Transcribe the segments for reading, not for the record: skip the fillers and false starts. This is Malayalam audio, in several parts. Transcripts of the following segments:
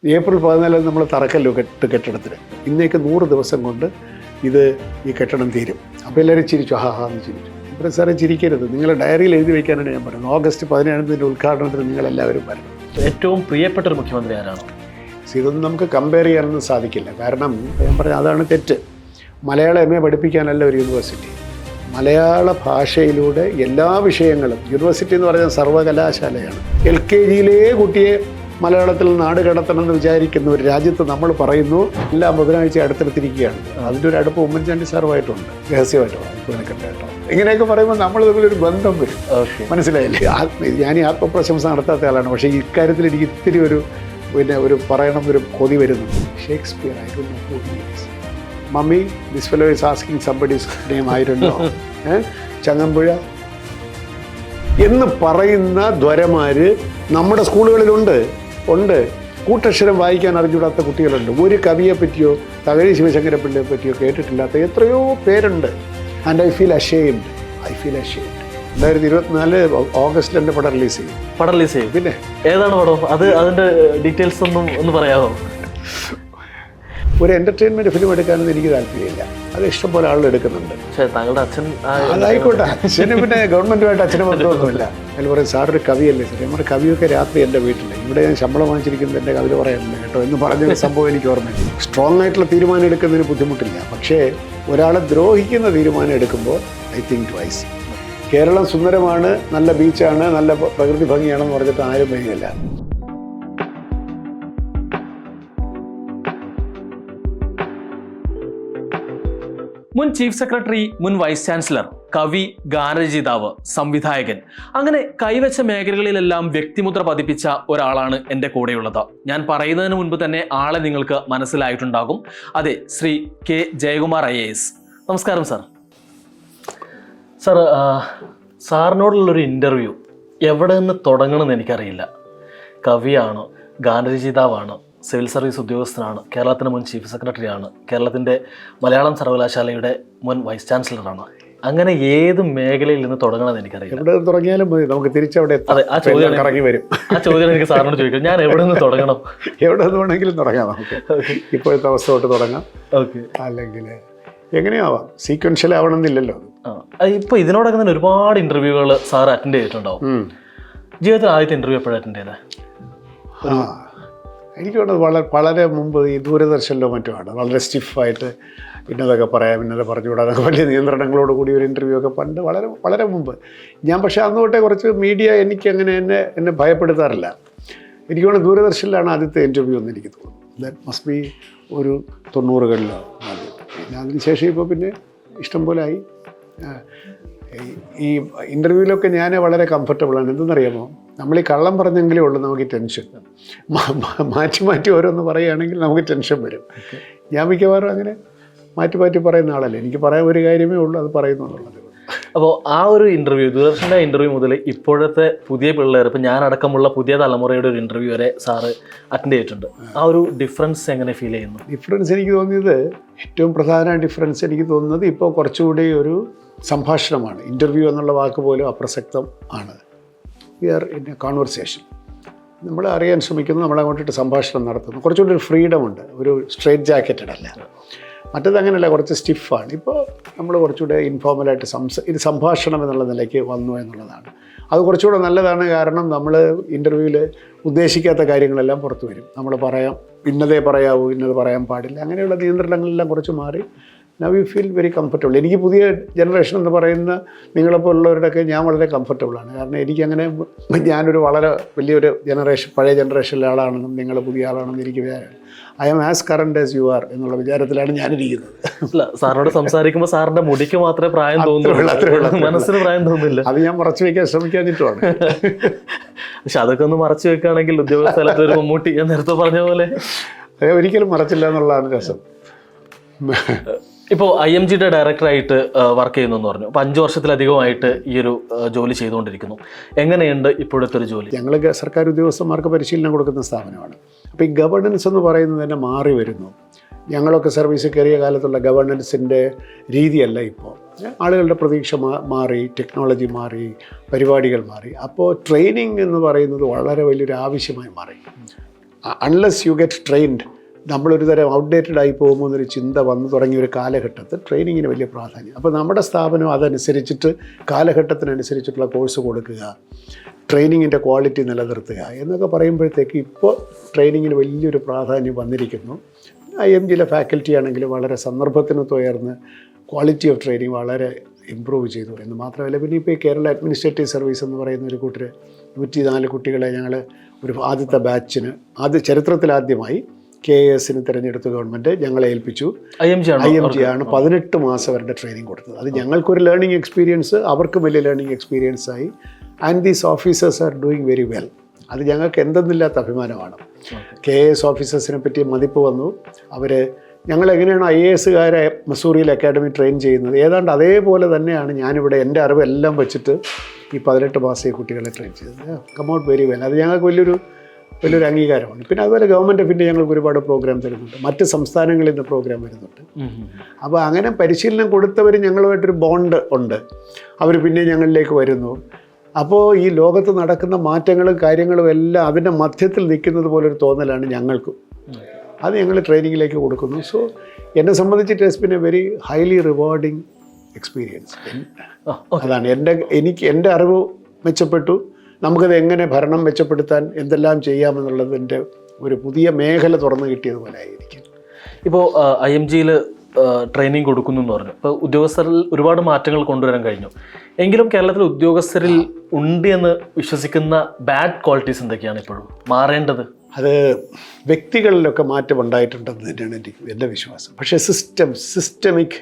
ഏപ്രിൽ 14 നമ്മൾ തറക്കല്ലോ കെട്ടിടത്തിന്. ഇന്നേക്ക് 100 ദിവസം കൊണ്ട് ഈ കെട്ടിടം തീരും. അപ്പോൾ എല്ലാവരും ചിരിച്ചു, എന്ന് ചിരിച്ചു. ഇവിടെ സാറേ ചിരിക്കരുത്, നിങ്ങളെ ഡയറിയിൽ എഴുതി വയ്ക്കാനാണ് ഞാൻ പറയുന്നത്. ഓഗസ്റ്റ് 17 ഉദ്ഘാടനത്തിന് നിങ്ങളെല്ലാവരും വരണം. ഏറ്റവും പ്രിയപ്പെട്ട ഒരു മുഖ്യമന്ത്രി ആരാണ്? ഇതൊന്നും നമുക്ക് കമ്പയർ ചെയ്യാനൊന്നും സാധിക്കില്ല. കാരണം ഞാൻ പറഞ്ഞ അതാണ് തെറ്റ്. മലയാളം MA പഠിപ്പിക്കാനല്ല ഒരു യൂണിവേഴ്സിറ്റി. മലയാള ഭാഷയിലൂടെ എല്ലാ വിഷയങ്ങളും, യൂണിവേഴ്സിറ്റി എന്ന് പറയുന്നത് സർവകലാശാലയാണ്. LKGയിലേ കുട്ടിയെ മലയാളത്തിൽ നാട് കടത്തണമെന്ന് വിചാരിക്കുന്ന ഒരു രാജ്യത്ത് നമ്മൾ പറയുന്നു എല്ലാ ബുധനാഴ്ച അടുത്തെടുത്തിരിക്കുകയാണ്. അതിൻ്റെ ഒരു അടുപ്പ് ഉമ്മൻചാണ്ടി സാറുമായിട്ടുണ്ട്, രഹസ്യമായിട്ടുണ്ട് കേട്ടോ. ഇങ്ങനെയൊക്കെ പറയുമ്പോൾ നമ്മൾ തമ്മിലൊരു ബന്ധം വരും. മനസ്സിലായില്ലേ? ഞാൻ ഈ ആത്മപ്രശംസ നടത്താത്ത ആളാണ്, പക്ഷേ ഇക്കാര്യത്തിൽ എനിക്ക് ഇത്തിരി ഒരു പറയണം ഒരു കൊതി വരുന്നു. Shakespeare, I don't know who he is. Mummy, this fellow is asking somebody's name ആയിരുന്നോ? ചങ്ങമ്പുഴ എന്ന് പറയുന്ന ധ്വരമാർ നമ്മുടെ സ്കൂളുകളിലുണ്ട്. കൂട്ടക്ഷരം വായിക്കാൻ അറിഞ്ഞൂടാത്ത കുട്ടികളുണ്ട്. ഒരു കവിയെ പറ്റിയോ തകഴി ശിവശങ്കരപ്പിള്ളയെ പറ്റിയോ കേട്ടിട്ടില്ലാത്ത എത്രയോ പേരുണ്ട്. And I feel ashamed. 2024 ഓഗസ്റ്റിൽ എൻ്റെ പടം റിലീസ് ചെയ്യും. പിന്നെ ഏതാണ് പടം? അതിൻ്റെ ഡീറ്റെയിൽസ് ഒന്ന് പറയാമോ? ഒരു എൻ്റർടൈൻമെൻറ്റ് ഫിലിം എടുക്കാനൊന്നും എനിക്ക് താല്പര്യമില്ല. അത് ഇഷ്ടംപോലെ ആളുകൾ എടുക്കുന്നുണ്ട്. താങ്കളുടെ അച്ഛൻ അതായിക്കോട്ടെ, അച്ഛന് പിന്നെ ഗവൺമെൻറ്റുമായിട്ട് അച്ഛന് ബന്ധമൊന്നുമില്ല. അതിൽ പറയും സാറൊരു കവിയല്ലേ സാർ. നമ്മുടെ കവിയൊക്കെ രാത്രി എൻ്റെ വീട്ടിൽ, ഇവിടെ ഞാൻ ശമ്പളം വാങ്ങിച്ചിരിക്കുന്നത് എൻ്റെ കവിത പറയാനില്ല കേട്ടോ എന്ന് പറഞ്ഞ സംഭവം എനിക്ക് ഓർമ്മയില്ല. സ്ട്രോങ് ആയിട്ടുള്ള തീരുമാനം എടുക്കുന്നതിന് ബുദ്ധിമുട്ടില്ല. പക്ഷേ ഒരാളെ ദ്രോഹിക്കുന്ന തീരുമാനം എടുക്കുമ്പോൾ ഐ തിങ്ക് ട്വൈസ്. കേരളം സുന്ദരമാണ്, നല്ല ബീച്ചാണ്, നല്ല പ്രകൃതി ഭംഗിയാണെന്ന് പറഞ്ഞിട്ട് ആരും വരികയില്ല. മുൻ ചീഫ് സെക്രട്ടറി, മുൻ വൈസ് ചാൻസലർ, കവി, ഗാനരചയിതാവ്, സംവിധായകൻ, അങ്ങനെ കൈവച്ച മേഖലകളിലെല്ലാം വ്യക്തിമുദ്ര പതിപ്പിച്ച ഒരാളാണ് എൻ്റെ കൂടെയുള്ളത്. ഞാൻ പറയുന്നതിന് മുൻപ് തന്നെ ആളെ നിങ്ങൾക്ക് മനസ്സിലായിട്ടുണ്ടാകും. അതെ, ശ്രീ കെ ജയകുമാർ IAS. നമസ്കാരം സാർ. സാറിനോടുള്ളൊരു ഇൻ്റർവ്യൂ എവിടെ നിന്ന് തുടങ്ങണമെന്ന് എനിക്കറിയില്ല. കവിയാണ്, ഗാനരചയിതാവാണ്, സിവിൽ സർവീസ് ഉദ്യോഗസ്ഥനാണ്, കേരളത്തിൻ്റെ മുൻ ചീഫ് സെക്രട്ടറിയാണ്, കേരളത്തിൻ്റെ മലയാളം സർവകലാശാലയുടെ മുൻ വൈസ് ചാൻസലറാണ്. അങ്ങനെ ഏത് മേഖലയിൽ നിന്ന് തുടങ്ങണമെന്ന് എനിക്കറിയില്ല. എവിടെ തുടങ്ങിയാലും നമുക്ക് തിരിച്ചവിടെ അതെ, ആ ചോദ്യം എനിക്ക് സാറിനോട് ചോദിക്കാം. ഞാൻ എവിടെ നിന്ന് തുടങ്ങണം? എവിടെ നിന്ന് വേണമെങ്കിലും തുടങ്ങാം. നമുക്ക് ഇപ്പോഴത്തെ അവസ്ഥ തൊട്ട് തുടങ്ങാം. അല്ലെങ്കിൽ എങ്ങനെയാവാം, സീക്വൻഷ്യൽ ആവണമെന്നില്ലല്ലോ. ഇപ്പോൾ ഇതിനോടൊക്കെ തന്നെ ഒരുപാട് ഇൻ്റർവ്യൂകൾ സാർ അറ്റൻഡ് ചെയ്തിട്ടുണ്ടാവും. ജീവിതത്തിൽ ആദ്യത്തെ ഇൻ്റർവ്യൂ എപ്പോഴാണ് അറ്റൻഡ് ചെയ്തത്? എനിക്ക് തോന്നുന്നത് വളരെ മുമ്പ് ഈ ദൂരദർശനിലോ മറ്റോ ആണ്. വളരെ സ്റ്റിഫായിട്ട് ഇന്നതൊക്കെ പറയാം, ഇന്നത് പറഞ്ഞുകൂടാതൊക്കെ വലിയ നിയന്ത്രണങ്ങളോട് കൂടി ഒരു ഇൻ്റർവ്യൂ ഒക്കെ പണ്ട് വളരെ മുമ്പ്. ഞാൻ പക്ഷേ അന്ന് തൊട്ടേ കുറച്ച് മീഡിയ എനിക്കങ്ങനെ എന്നെ ഭയപ്പെടുത്താറില്ല. എനിക്ക് തോന്നുന്നു ദൂരദർശനിലാണ് ആദ്യത്തെ ഇൻ്റർവ്യൂ എന്ന് എനിക്ക് തോന്നുന്നു. ദാറ്റ് മസ്റ്റ് ബി ഒരു 90കളിലോ. പിന്നെ അതിനുശേഷം ഇപ്പോൾ പിന്നെ ഇഷ്ടം പോലെ ആയി. ഈ ഇൻ്റർവ്യൂവിലൊക്കെ ഞാൻ വളരെ കംഫർട്ടബിളാണ്. എന്തെന്നറിയാമോ, നമ്മൾ ഈ കള്ളം പറഞ്ഞെങ്കിലേ ഉള്ളൂ നമുക്ക് ടെൻഷൻ. മാറ്റി ഓരോന്ന് പറയുകയാണെങ്കിൽ നമുക്ക് ടെൻഷൻ വരും. ഞാൻ മിക്കവാറും അങ്ങനെ മാറ്റി പറയുന്ന ആളല്ലേ. എനിക്ക് പറയാൻ ഒരു കാര്യമേ ഉള്ളൂ, അത് പറയുന്നു എന്നുള്ളത്. അപ്പോൾ ആ ഒരു ഇൻ്റർവ്യൂ, ദൂരദർശൻ്റെ ഇൻ്റർവ്യൂ മുതൽ ഇപ്പോഴത്തെ പുതിയ പിള്ളേർ, ഇപ്പം ഞാനടക്കമുള്ള പുതിയ തലമുറയുടെ ഒരു ഇൻ്റർവ്യൂ വരെ സാറ് അറ്റൻഡ് ചെയ്തിട്ടുണ്ട്. ആ ഒരു ഡിഫറൻസ് എങ്ങനെ ഫീൽ ചെയ്യുന്നു? ഡിഫറൻസ് എനിക്ക് തോന്നിയത്, ഏറ്റവും പ്രധാന ഡിഫറൻസ് എനിക്ക് തോന്നുന്നത് ഇപ്പോൾ കുറച്ചുകൂടി ഒരു സംഭാഷണമാണ്. ഇൻ്റർവ്യൂ എന്നുള്ള വാക്ക് പോലും അപ്രസക്തം ആണ്. We are in a conversation. നമ്മൾ അറിയാൻ ശ്രമിക്കുന്നു, നമ്മളങ്ങോട്ടിട്ട് സംഭാഷണം നടത്തുന്നു. കുറച്ചുകൂടി ഒരു ഫ്രീഡം ഉണ്ട്, ഒരു സ്ട്രെയിറ്റ് ജാക്കറ്റഡ് അല്ല. മറ്റേത് അങ്ങനെയല്ല, കുറച്ച് സ്റ്റിഫാണ്. ഇപ്പോൾ നമ്മൾ കുറച്ചുകൂടെ ഇൻഫോർമലായിട്ട് ഇത് സംഭാഷണം എന്നുള്ള നിലയ്ക്ക് വന്നു എന്നുള്ളതാണ്. അത് കുറച്ചുകൂടെ നല്ലതാണ്. കാരണം നമ്മൾ ഇൻ്റർവ്യൂവിൽ ഉദ്ദേശിക്കാത്ത കാര്യങ്ങളെല്ലാം പുറത്തു വരും. നമ്മൾ പറയാം, ഇന്നതേ പറയാവൂ, ഇന്നത് പറയാൻ പാടില്ല, അങ്ങനെയുള്ള നിയന്ത്രണങ്ങളെല്ലാം കുറച്ച് മാറി. Now you feel very comfortable. എനിക്ക് പുതിയ ജനറേഷൻ എന്ന് പറയുന്ന നിങ്ങളെപ്പോലുള്ളവരുടെയൊക്കെ ഞാൻ വളരെ കംഫർട്ടബിളാണ്. കാരണം എനിക്കങ്ങനെ, ഞാനൊരു വളരെ വലിയൊരു പഴയ ജനറേഷനിലെ ആളാണെന്നും നിങ്ങൾ പുതിയ ആളാണെന്നും എനിക്ക് വിചാരം. I am as current as you are എന്നുള്ള വിചാരത്തിലാണ് ഞാനിരിക്കുന്നത്. അല്ല, സാറിനോട് സംസാരിക്കുമ്പോൾ സാറിൻ്റെ മുടിക്ക് മാത്രമേ പ്രായം തോന്നുള്ളൂ, മനസ്സിന് പ്രായം തോന്നുന്നില്ല. അത് ഞാൻ മറച്ചു വയ്ക്കാൻ ശ്രമിക്കാഞ്ഞിട്ടുമാണ്. പക്ഷെ അതൊക്കെ ഒന്ന് മറച്ചു വെക്കുകയാണെങ്കിൽ ഉദ്യോഗസ്ഥ സ്ഥലത്ത് ഒരു മമ്മൂട്ടി, ഞാൻ നേരത്തെ പറഞ്ഞ പോലെ, ഒരിക്കലും മറച്ചില്ല എന്നുള്ളതാണ് രസം. ഇപ്പോൾ IMGയുടെ ഡയറക്ടറായിട്ട് വർക്ക് ചെയ്യുന്നു എന്ന് പറഞ്ഞു. അപ്പോൾ 5 വർഷത്തിലധികമായിട്ട് ഈ ഒരു ജോലി ചെയ്തുകൊണ്ടിരിക്കുന്നു. എങ്ങനെയുണ്ട് ഇപ്പോഴത്തെ ഒരു ജോലി? ഞങ്ങൾ സർക്കാർ ഉദ്യോഗസ്ഥന്മാർക്ക് പരിശീലനം കൊടുക്കുന്ന സ്ഥാപനമാണ്. അപ്പോൾ ഈ ഗവേണൻസ് എന്ന് പറയുന്നത് തന്നെ മാറി വരുന്നു. ഞങ്ങളൊക്കെ സർവീസിൽ കയറിയ കാലത്തുള്ള ഗവേണൻസിൻ്റെ രീതിയല്ല ഇപ്പോൾ. ആളുകളുടെ പ്രതീക്ഷ മാറി, ടെക്നോളജി മാറി, പരിപാടികൾ മാറി. അപ്പോൾ ട്രെയിനിങ് എന്ന് പറയുന്നത് വളരെ വലിയൊരു ആവശ്യമായി മാറി. അൺലെസ് യു ഗെറ്റ് ട്രെയിൻഡ്, നമ്മളൊരു തരം ഔട്ട്ഡേറ്റഡ് ആയി പോകുമ്പോൾ എന്നൊരു ചിന്ത വന്നു തുടങ്ങിയ ഒരു കാലഘട്ടത്തിൽ ട്രെയിനിങ്ങിന് വലിയ പ്രാധാന്യം. അപ്പോൾ നമ്മുടെ സ്ഥാപനം അതനുസരിച്ചിട്ട് കാലഘട്ടത്തിനനുസരിച്ചിട്ടുള്ള കോഴ്സ് കൊടുക്കുക, ട്രെയിനിങ്ങിൻ്റെ ക്വാളിറ്റി നിലനിർത്തുക എന്നൊക്കെ പറയുമ്പോഴത്തേക്ക് ഇപ്പോൾ ട്രെയിനിങ്ങിന് വലിയൊരു പ്രാധാന്യം വന്നിരിക്കുന്നു. IMGയിലെ ഫാക്കൽറ്റി ആണെങ്കിൽ വളരെ സന്ദർഭത്തിനൊത്ത് ഉയർന്ന് ക്വാളിറ്റി ഓഫ് ട്രെയിനിങ് വളരെ ഇമ്പ്രൂവ് ചെയ്തു എന്ന് മാത്രമല്ല, പിന്നെ ഇപ്പോൾ ഈ കേരള അഡ്മിനിസ്ട്രേറ്റീവ് സർവീസ് എന്ന് പറയുന്ന ഒരു കൂട്ടർ 104 കുട്ടികളെ ഞങ്ങൾ ഒരു ആദ്യത്തെ ബാച്ചിന് ചരിത്രത്തിലാദ്യമായി KASന് തിരഞ്ഞെടുത്ത ഗവൺമെൻറ് ഞങ്ങളെ ഏൽപ്പിച്ചു. IMG ആണ് 18 മാസം അവരുടെ ട്രെയിനിങ് കൊടുത്തത്. അത് ഞങ്ങൾക്കൊരു ലേണിംഗ് എക്സ്പീരിയൻസ്, അവർക്കും വലിയ ലേണിംഗ് എക്സ്പീരിയൻസ് ആയി. And these officers are doing very well. അത് ഞങ്ങൾക്ക് എന്തെന്നില്ലാത്ത അഭിമാനമാണ്. KAS ഓഫീസേഴ്സിനെ പറ്റി മതിപ്പ് വന്നു. ഞങ്ങളെങ്ങനെയാണ് IASകാരെ മസൂറിയിൽ അക്കാഡമി ട്രെയിൻ ചെയ്യുന്നത്, ഏതാണ്ട് അതേപോലെ തന്നെയാണ് ഞാനിവിടെ എൻ്റെ അറിവെല്ലാം വെച്ചിട്ട് ഈ 18 മാസം ഈ കുട്ടികളെ ട്രെയിൻ ചെയ്തത്. Come out very well. അത് ഞങ്ങൾക്ക് വലിയൊരു അംഗീകാരമാണ്. പിന്നെ അതുപോലെ ഗവൺമെൻറ് ഓഫ് ഇന്ത്യ ഞങ്ങൾക്ക് ഒരുപാട് പ്രോഗ്രാം തരുന്നുണ്ട്, മറ്റ് സംസ്ഥാനങ്ങളിൽ നിന്ന് പ്രോഗ്രാം വരുന്നുണ്ട്. അപ്പോൾ അങ്ങനെ പരിശീലനം കൊടുത്തവർ ഞങ്ങളുമായിട്ടൊരു ബോണ്ട് ഉണ്ട്. അവർ പിന്നെ ഞങ്ങളിലേക്ക് വരുന്നു. അപ്പോൾ ഈ ലോകത്ത് നടക്കുന്ന മാറ്റങ്ങളും കാര്യങ്ങളും എല്ലാം അതിൻ്റെ മധ്യത്തിൽ നിൽക്കുന്നത് പോലൊരു തോന്നലാണ് ഞങ്ങൾക്കും. അത് ഞങ്ങൾ ട്രെയിനിങ്ങിലേക്ക് കൊടുക്കുന്നു. സോ എന്നെ സംബന്ധിച്ചിട്ട് it's been A very highly rewarding experience. അതാണ് എൻ്റെ അറിവ് മെച്ചപ്പെട്ടു. നമുക്കത് എങ്ങനെ ഭരണം മെച്ചപ്പെടുത്താൻ എന്തെല്ലാം ചെയ്യാമെന്നുള്ളതിൻ്റെ ഒരു പുതിയ മേഖല തുറന്നു കിട്ടിയതുപോലെ ആയിരിക്കും. ഇപ്പോൾ IMGയിൽ ട്രെയിനിങ് കൊടുക്കുന്നു എന്ന് പറഞ്ഞു. ഇപ്പോൾ ഉദ്യോഗസ്ഥരിൽ ഒരുപാട് മാറ്റങ്ങൾ കൊണ്ടുവരാൻ കഴിഞ്ഞു. എങ്കിലും കേരളത്തിലെ ഉദ്യോഗസ്ഥരിൽ ഉണ്ട് എന്ന് വിശ്വസിക്കുന്ന ബാഡ് ക്വാളിറ്റീസ് എന്തൊക്കെയാണ് ഇപ്പോഴും മാറേണ്ടത്? അത് വ്യക്തികളിലൊക്കെ മാറ്റം ഉണ്ടായിട്ടുണ്ടെന്ന് തന്നെയാണ് എൻ്റെ വിശ്വാസം. പക്ഷേ സിസ്റ്റമിക്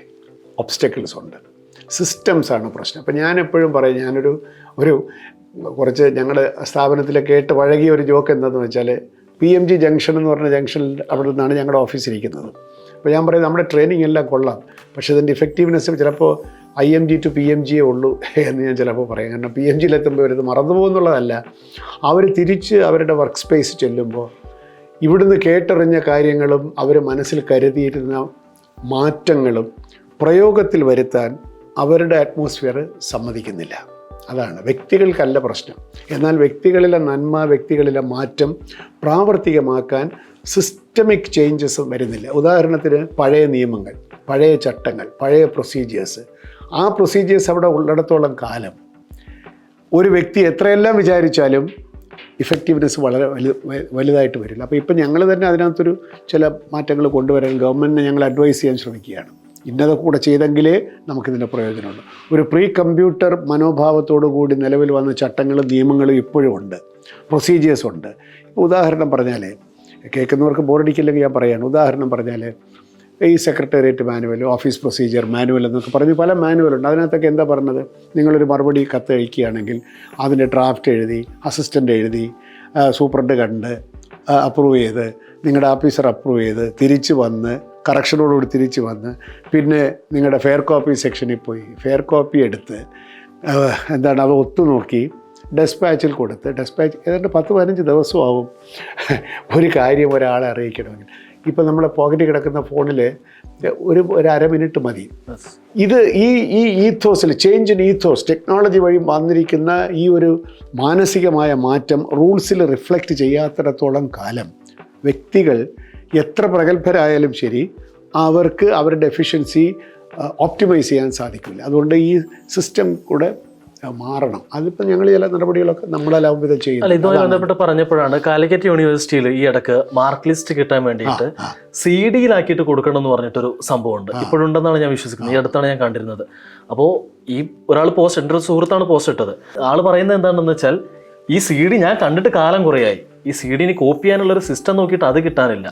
ഒബ്സ്റ്റക്കിൾസ് ഉണ്ട്. സിസ്റ്റംസാണ് പ്രശ്നം. അപ്പം ഞാൻ എപ്പോഴും പറയും, ഞാനൊരു കുറച്ച് ഞങ്ങളുടെ സ്ഥാപനത്തിൽ കേട്ട് പഴകിയ ഒരു ജോക്ക് എന്താണെന്ന് വെച്ചാൽ, PMG ജംഗ്ഷൻ എന്ന് പറഞ്ഞ ജംഗ്ഷനിൽ അവിടെ നിന്നാണ് ഞങ്ങളുടെ ഓഫീസ് ഇരിക്കുന്നത്. അപ്പോൾ ഞാൻ പറയും നമ്മുടെ ട്രെയിനിങ് എല്ലാം കൊള്ളാം, പക്ഷേ അതിൻ്റെ ഇഫക്റ്റീവ്നെസ് ചിലപ്പോൾ IMG to PMG ഉള്ളൂ എന്ന് ഞാൻ ചിലപ്പോൾ പറയും. കാരണം PMGയിലെത്തുമ്പോൾ അവരത് മറന്നുപോകുന്നുള്ളതല്ല, അവർ തിരിച്ച് അവരുടെ വർക്ക് സ്പേസ് ചെല്ലുമ്പോൾ ഇവിടുന്ന് കേട്ടറിഞ്ഞ കാര്യങ്ങളും അവർ മനസ്സിൽ കരുതിയിരുന്ന മാറ്റങ്ങളും പ്രയോഗത്തിൽ വരുത്താൻ അവരുടെ അറ്റ്മോസ്ഫിയർ സമ്മതിക്കുന്നില്ല. അതാണ് വ്യക്തികൾക്കല്ല പ്രശ്നം. എന്നാൽ വ്യക്തികളിലെ നന്മ, വ്യക്തികളിലെ മാറ്റം പ്രാവർത്തികമാക്കാൻ സിസ്റ്റമിക് ചേഞ്ചസ് വരുന്നില്ല. ഉദാഹരണത്തിന് പഴയ നിയമങ്ങൾ, പഴയ ചട്ടങ്ങൾ, പഴയ പ്രൊസീജിയേഴ്സ്, ആ പ്രൊസീജിയേഴ്സ് അവിടെ ഉള്ളിടത്തോളം കാലം ഒരു വ്യക്തി എത്രയെല്ലാം വിചാരിച്ചാലും ഇഫക്റ്റീവ്നെസ് വളരെ വലുതായിട്ട് വരില്ല. അപ്പോൾ ഇപ്പം ഞങ്ങൾ തന്നെ അതിനകത്തൊരു ചില മാറ്റങ്ങൾ കൊണ്ടുവരാൻ ഗവൺമെൻറ്റിനെ ഞങ്ങൾ അഡ്വൈസ് ചെയ്യാൻ ശ്രമിക്കുകയാണ്. ഇന്നത് കൂടെ ചെയ്തെങ്കിലേ നമുക്കിതിൻ്റെ പ്രയോജനമുള്ളൂ. ഒരു പ്രീ കമ്പ്യൂട്ടർ മനോഭാവത്തോടു കൂടി നിലവിൽ വന്ന ചട്ടങ്ങളും നിയമങ്ങളും ഇപ്പോഴും ഉണ്ട്, പ്രൊസീജിയേഴ്സ് ഉണ്ട്. ഉദാഹരണം പറഞ്ഞാൽ, കേൾക്കുന്നവർക്ക് ബോറടിക്കില്ലെങ്കിൽ ഞാൻ പറയുകയാണ്. ഉദാഹരണം പറഞ്ഞാൽ ഈ secretariat manual, office procedure manual എന്നൊക്കെ പറഞ്ഞ് പല മാനുവലുണ്ട്. അതിനകത്തൊക്കെ എന്താ പറഞ്ഞത്, നിങ്ങളൊരു മറുപടി കത്ത് അയക്കുകയാണെങ്കിൽ അതിൻ്റെ ഡ്രാഫ്റ്റ് എഴുതി, അസിസ്റ്റൻ്റ് എഴുതി, സൂപ്രണ്ട് കണ്ട് അപ്രൂവ് ചെയ്ത്, നിങ്ങളുടെ ഓഫീസർ അപ്രൂവ് ചെയ്ത് തിരിച്ച് വന്ന് കറക്ഷനോടുകൂടി തിരിച്ച് വന്ന് പിന്നെ നിങ്ങളുടെ ഫെയർ കോപ്പി സെക്ഷനിൽ പോയി ഫെയർ കോപ്പി എടുത്ത് അത് ഒത്തുനോക്കി ഡെസ്പാച്ചിൽ കൊടുത്ത്, ഡെസ്പാച്ച് ഏതാണ്ട് 10-15 ദിവസമാവും ഒരു കാര്യം ഒരാളെ അറിയിക്കണമെങ്കിൽ. ഇപ്പം നമ്മുടെ പോക്കറ്റിൽ കിടക്കുന്ന ഫോണിൽ ഒരു 1/2 മിനിറ്റ് മതി. ഇത് ഈ ഈത്തോസിൽ, ചേഞ്ച് ഇൻ ഈത്തോസ്, ടെക്നോളജി വഴി വന്നിരിക്കുന്ന ഈ ഒരു മാനസികമായ മാറ്റം റൂൾസിൽ റിഫ്ലക്റ്റ് ചെയ്യാത്തിടത്തോളം കാലം വ്യക്തികൾ എത്ര പ്രഗത്ഭരായാലും ശരി അവർക്ക് അവരുടെ എഫിഷ്യൻസി ഓപ്റ്റിമൈസ് ചെയ്യാൻ സാധിക്കില്ല. അതുകൊണ്ട് ഈ സിസ്റ്റം കൂടെ മാറണം. അതിപ്പോൾ ഞങ്ങൾ ചില നടപടികളൊക്കെ നമ്മളെല്ലാം വിധം ചെയ്യും. അല്ല, ഇതുമായി ബന്ധപ്പെട്ട് പറഞ്ഞപ്പോഴാണ് കാലിക്കറ്റ് യൂണിവേഴ്സിറ്റിയിൽ ഈ ഇടക്ക് മാർക്ക് ലിസ്റ്റ് കിട്ടാൻ വേണ്ടിയിട്ട് CD-യിലാക്കിയിട്ട് കൊടുക്കണം എന്ന് പറഞ്ഞിട്ടൊരു സംഭവമുണ്ട്. ഇപ്പോഴുണ്ടെന്നാണ് ഞാൻ വിശ്വസിക്കുന്നത്. ഈ അടുത്താണ് ഞാൻ കണ്ടിരുന്നത്. അപ്പോൾ ഈ ഒരാൾ പോസ്റ്റ്, എൻ്റെ ഒരു സുഹൃത്താണ് പോസ്റ്റ് ഇട്ടത്. ആൾ പറയുന്നത് എന്താണെന്ന് വെച്ചാൽ, ഈ CD ഞാൻ കണ്ടിട്ട് കാലം കുറേയായി, ഈ CD കോപ്പി ചെയ്യാനുള്ളൊരു സിസ്റ്റം നോക്കിയിട്ട് അത് കിട്ടാനില്ല.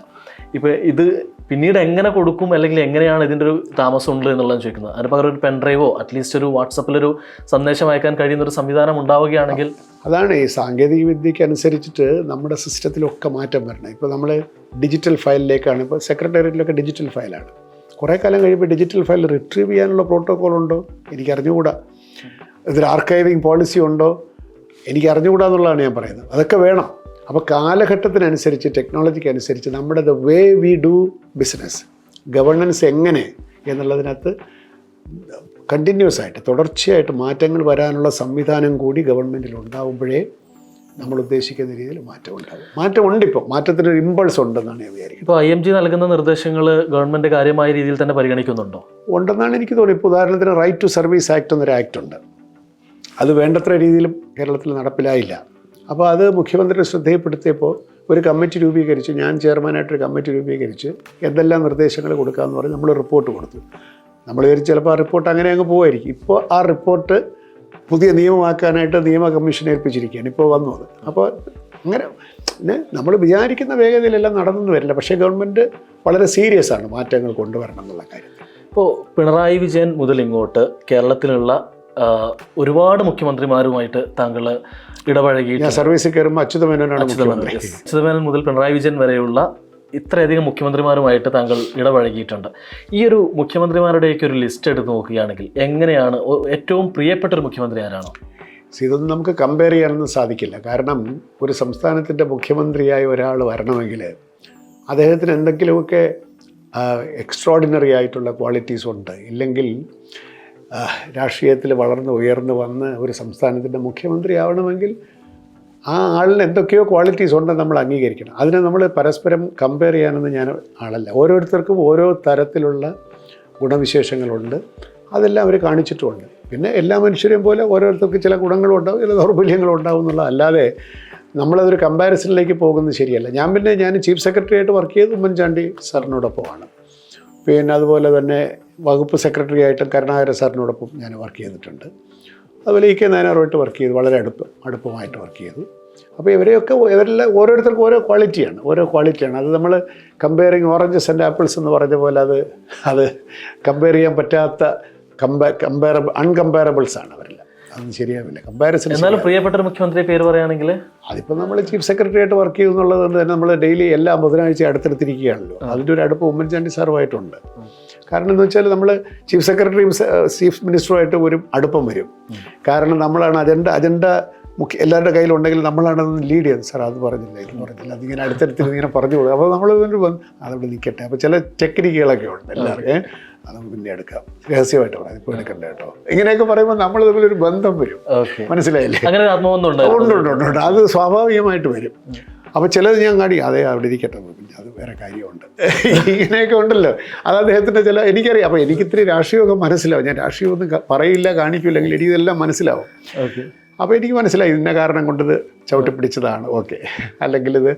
ഇപ്പോൾ ഇത് പിന്നീട് എങ്ങനെ കൊടുക്കും, അല്ലെങ്കിൽ എങ്ങനെയാണ് ഇതിൻ്റെ ഒരു താമസം ഉണ്ട് എന്നുള്ളത് ചോദിക്കുന്നത്. അതിന് പകരം ഒരു പെൻഡ്രൈവോ അറ്റ്ലീസ്റ്റ് ഒരു വാട്സപ്പിലൊരു സന്ദേശം അയക്കാൻ കഴിയുന്ന ഒരു സംവിധാനം ഉണ്ടാവുകയാണെങ്കിൽ. അതാണ് ഈ സാങ്കേതിക വിദ്യയ്ക്ക് അനുസരിച്ചിട്ട് നമ്മുടെ സിസ്റ്റത്തിലൊക്കെ മാറ്റം വരണം. ഇപ്പോൾ നമ്മൾ ഡിജിറ്റൽ ഫയലിലേക്കാണ്, ഇപ്പോൾ സെക്രട്ടേറിയറ്റിലൊക്കെ ഡിജിറ്റൽ ഫയലാണ്. കുറേ കാലം കഴിയുമ്പോൾ ഡിജിറ്റൽ ഫയൽ റിട്രീവ് ചെയ്യാനുള്ള പ്രോട്ടോക്കോൾ ഉണ്ടോ എനിക്ക് അറിഞ്ഞുകൂടാ. ഇതിൽ ആർക്കൈവിങ് പോളിസി ഉണ്ടോ എനിക്ക് അറിഞ്ഞുകൂടാ എന്നുള്ളതാണ് ഞാൻ പറയുന്നത്. അതൊക്കെ വേണം. അപ്പോൾ കാലഘട്ടത്തിനനുസരിച്ച്, ടെക്നോളജിക്ക് അനുസരിച്ച് നമ്മുടെ the way we do business, governance എങ്ങനെ എന്നുള്ളതിനകത്ത് കണ്ടിന്യൂസ് ആയിട്ട് തുടർച്ചയായിട്ട് മാറ്റങ്ങൾ വരാനുള്ള സംവിധാനം കൂടി ഗവൺമെൻറ്റിൽ ഉണ്ടാകുമ്പോഴേ നമ്മൾ ഉദ്ദേശിക്കുന്ന രീതിയിൽ മാറ്റം ഉണ്ടാകും. മാറ്റമുണ്ട്, ഇപ്പോൾ മാറ്റത്തിനൊരു ഇമ്പൾസ് ഉണ്ടെന്നാണ് ഞാൻ വിചാരിക്കുന്നത്. ഇപ്പോൾ IMG നൽകുന്ന നിർദ്ദേശങ്ങൾ ഗവൺമെൻറ് കാര്യമായ രീതിയിൽ തന്നെ പരിഗണിക്കുന്നുണ്ടോ? ഉണ്ടെന്നാണ് എനിക്ക് തോന്നുന്നത്. ഇപ്പോൾ ഉദാഹരണത്തിന് റൈറ്റ് ടു സർവീസ് ആക്ട് എന്നൊരു ആക്ട് ഉണ്ട്. അത് വേണ്ടത്ര രീതിയിലും കേരളത്തിൽ നടപ്പിലായില്ല. അപ്പോൾ അത് മുഖ്യമന്ത്രി ശ്രദ്ധയിൽപ്പെടുത്തിയപ്പോൾ ഒരു കമ്മിറ്റി രൂപീകരിച്ച്, ഞാൻ ചെയർമാനായിട്ടൊരു കമ്മിറ്റി രൂപീകരിച്ച് എന്തെല്ലാം നിർദ്ദേശങ്ങൾ കൊടുക്കാമെന്ന് പറഞ്ഞ് നമ്മൾ റിപ്പോർട്ട് കൊടുത്തു. നമ്മൾ വിചാരിച്ച് ചിലപ്പോൾ ആ റിപ്പോർട്ട് അങ്ങനെ അങ്ങ് പോവായിരിക്കും. ഇപ്പോൾ ആ റിപ്പോർട്ട് പുതിയ നിയമമാക്കാനായിട്ട് നിയമ കമ്മീഷൻ ഏൽപ്പിച്ചിരിക്കുകയാണ് ഇപ്പോൾ വന്നത്. അപ്പോൾ അങ്ങനെ നമ്മൾ വിചാരിക്കുന്ന വേഗതയിലെല്ലാം നടന്നു വരില്ല. പക്ഷേ ഗവൺമെൻറ് വളരെ സീരിയസ് ആണ് മാറ്റങ്ങൾ കൊണ്ടുവരണം എന്നുള്ള കാര്യം. ഇപ്പോൾ പിണറായി വിജയൻ മുതൽ ഇങ്ങോട്ട് കേരളത്തിലുള്ള ഒരുപാട് മുഖ്യമന്ത്രിമാരുമായിട്ട് താങ്കൾ ഇടപഴകി. ഞാൻ സർവീസിൽ കയറുമ്പോൾ അച്യുതമേനോനാണ് മുഖ്യമന്ത്രി. അച്യുതമേനോൻ മുതൽ പിണറായി വിജയൻ വരെയുള്ള ഇത്രയധികം മുഖ്യമന്ത്രിമാരുമായിട്ട് താങ്കൾ ഇടപഴകിയിട്ടുണ്ട്. ഈ ഒരു മുഖ്യമന്ത്രിമാരുടെയൊക്കെ ഒരു ലിസ്റ്റ് എടുത്ത് നോക്കുകയാണെങ്കിൽ എങ്ങനെയാണ് ഏറ്റവും പ്രിയപ്പെട്ട ഒരു മുഖ്യമന്ത്രി ആരാണോ? ഇതൊന്നും നമുക്ക് കമ്പയർ ചെയ്യാനൊന്നും സാധിക്കില്ല. കാരണം ഒരു സംസ്ഥാനത്തിൻ്റെ മുഖ്യമന്ത്രിയായി ഒരാൾ വരണമെങ്കിൽ അദ്ദേഹത്തിന് എന്തെങ്കിലുമൊക്കെ എക്സ്ട്രോഡിനറി ആയിട്ടുള്ള ക്വാളിറ്റീസ് ഉണ്ട്. ഇല്ലെങ്കിൽ രാഷ്ട്രീയത്തിൽ വളർന്ന് ഉയർന്ന് വന്ന് ഒരു സംസ്ഥാനത്തിൻ്റെ മുഖ്യമന്ത്രി ആവണമെങ്കിൽ ആ ആളിന് എന്തൊക്കെയോ ക്വാളിറ്റീസ് ഉണ്ടെന്ന് നമ്മൾ അംഗീകരിക്കണം. അതിനെ നമ്മൾ പരസ്പരം കമ്പയർ ചെയ്യാനൊന്നും ഞാൻ ആളല്ല. ഓരോരുത്തർക്കും ഓരോ തരത്തിലുള്ള ഗുണവിശേഷങ്ങളുണ്ട്, അതെല്ലാം അവർ കാണിച്ചിട്ടുമുണ്ട്. പിന്നെ എല്ലാ മനുഷ്യരെയും പോലെ ഓരോരുത്തർക്ക് ചില ഗുണങ്ങളും ഉണ്ടാവും, ചില ദൗർബല്യങ്ങളും ഉണ്ടാവും എന്നുള്ളത്. അല്ലാതെ നമ്മളതൊരു കമ്പാരിസണിലേക്ക് പോകുന്നത് ശരിയല്ല. ഞാൻ ചീഫ് സെക്രട്ടറി ആയിട്ട് വർക്ക് ചെയ്ത് ഉമ്മൻചാണ്ടി സാറിനോടൊപ്പമാണ്. പിന്നെ അതുപോലെ തന്നെ വകുപ്പ് സെക്രട്ടറി ആയിട്ടും കരുണാകരൻ സാറിനോടൊപ്പം ഞാൻ വർക്ക് ചെയ്തിട്ടുണ്ട്. അതുപോലെ EK നായനാറുമായിട്ട് വർക്ക് ചെയ്തു, വളരെ അടുപ്പമായിട്ട് വർക്ക് ചെയ്തു. അപ്പോൾ ഇവരെല്ലാം ഓരോരുത്തർക്കും ഓരോ ക്വാളിറ്റിയാണ്. അത് നമ്മൾ കമ്പയറിങ് ഓറഞ്ചസ് ആൻഡ് ആപ്പിൾസ് എന്ന് പറഞ്ഞ പോലെ അത് കമ്പയർ ചെയ്യാൻ പറ്റാത്ത അൺകമ്പയറബിൾസ് ആണ് അവരെല്ലാം. അതൊന്നും ശരിയാവില്ല കമ്പാരിസൺ. എന്നാലും പ്രിയപ്പെട്ട ഒരു മുഖ്യമന്ത്രിയുടെ പേര് പറയുകയാണെങ്കിൽ അതിപ്പോൾ നമ്മൾ ചീഫ് സെക്രട്ടറി ആയിട്ട് വർക്ക് ചെയ്തു എന്നുള്ളത് കൊണ്ട് തന്നെ നമ്മൾ ഡെയിലി എല്ലാ ബുധനാഴ്ച അടുത്തെടുത്തിരിക്കുകയാണല്ലോ. അതിൻ്റെ ഒരു അടുപ്പ് ഉമ്മൻചാണ്ടി സാറുമായിട്ടുണ്ട്. കാരണം എന്ന് വെച്ചാൽ നമ്മൾ ചീഫ് സെക്രട്ടറിയും ചീഫ് മിനിസ്റ്ററുമായിട്ട് ഒരു അടുപ്പം വരും. കാരണം നമ്മളാണ് അജണ്ട എല്ലാവരുടെ കയ്യിലുണ്ടെങ്കിൽ നമ്മളാണ് ലീഡ് ചെയ്യുന്നത്. സാർ അത് പറഞ്ഞില്ല, ഇത് പറഞ്ഞില്ല, അതിങ്ങനെ അടുത്തടുത്ത് ഇങ്ങനെ പറഞ്ഞു കൊടുക്കും. അപ്പോൾ നമ്മൾ അതവിടെ നിൽക്കട്ടെ. അപ്പോൾ ചില ടെക്നിക്കുകളൊക്കെ ഉണ്ട് എല്ലാവർക്കും. അത് പിന്നെ എടുക്കാം, രഹസ്യമായിട്ട് പറയാം, ഇപ്പോൾ എടുക്കണ്ട കേട്ടോ, ഇങ്ങനെയൊക്കെ പറയുമ്പോൾ നമ്മൾ തമ്മിലൊരു ബന്ധം വരും. മനസ്സിലായില്ലേ? ഉണ്ട്. അത് സ്വാഭാവികമായിട്ട് വരും. അപ്പോൾ ചിലത് ഞാൻ അതേ അവിടെ ഇരിക്കട്ടെ, പിന്നെ അത് വേറെ കാര്യമുണ്ട്, ഇങ്ങനെയൊക്കെ ഉണ്ടല്ലോ. അത് അദ്ദേഹത്തിൻ്റെ എനിക്കറിയാം. അപ്പോൾ എനിക്കിത്തിരി രാഷ്ട്രീയമൊക്കെ മനസ്സിലാവും. ഞാൻ രാഷ്ട്രീയമൊന്നും പറയില്ല, കാണിക്കില്ലെങ്കിൽ എനിക്കിതെല്ലാം മനസ്സിലാവും. അപ്പോൾ എനിക്ക് മനസ്സിലായി ഇന്ന കാരണം കൊണ്ടിത് ചവിട്ടിപ്പിടിച്ചതാണ്, ഓക്കെ, അല്ലെങ്കിൽ ഇത്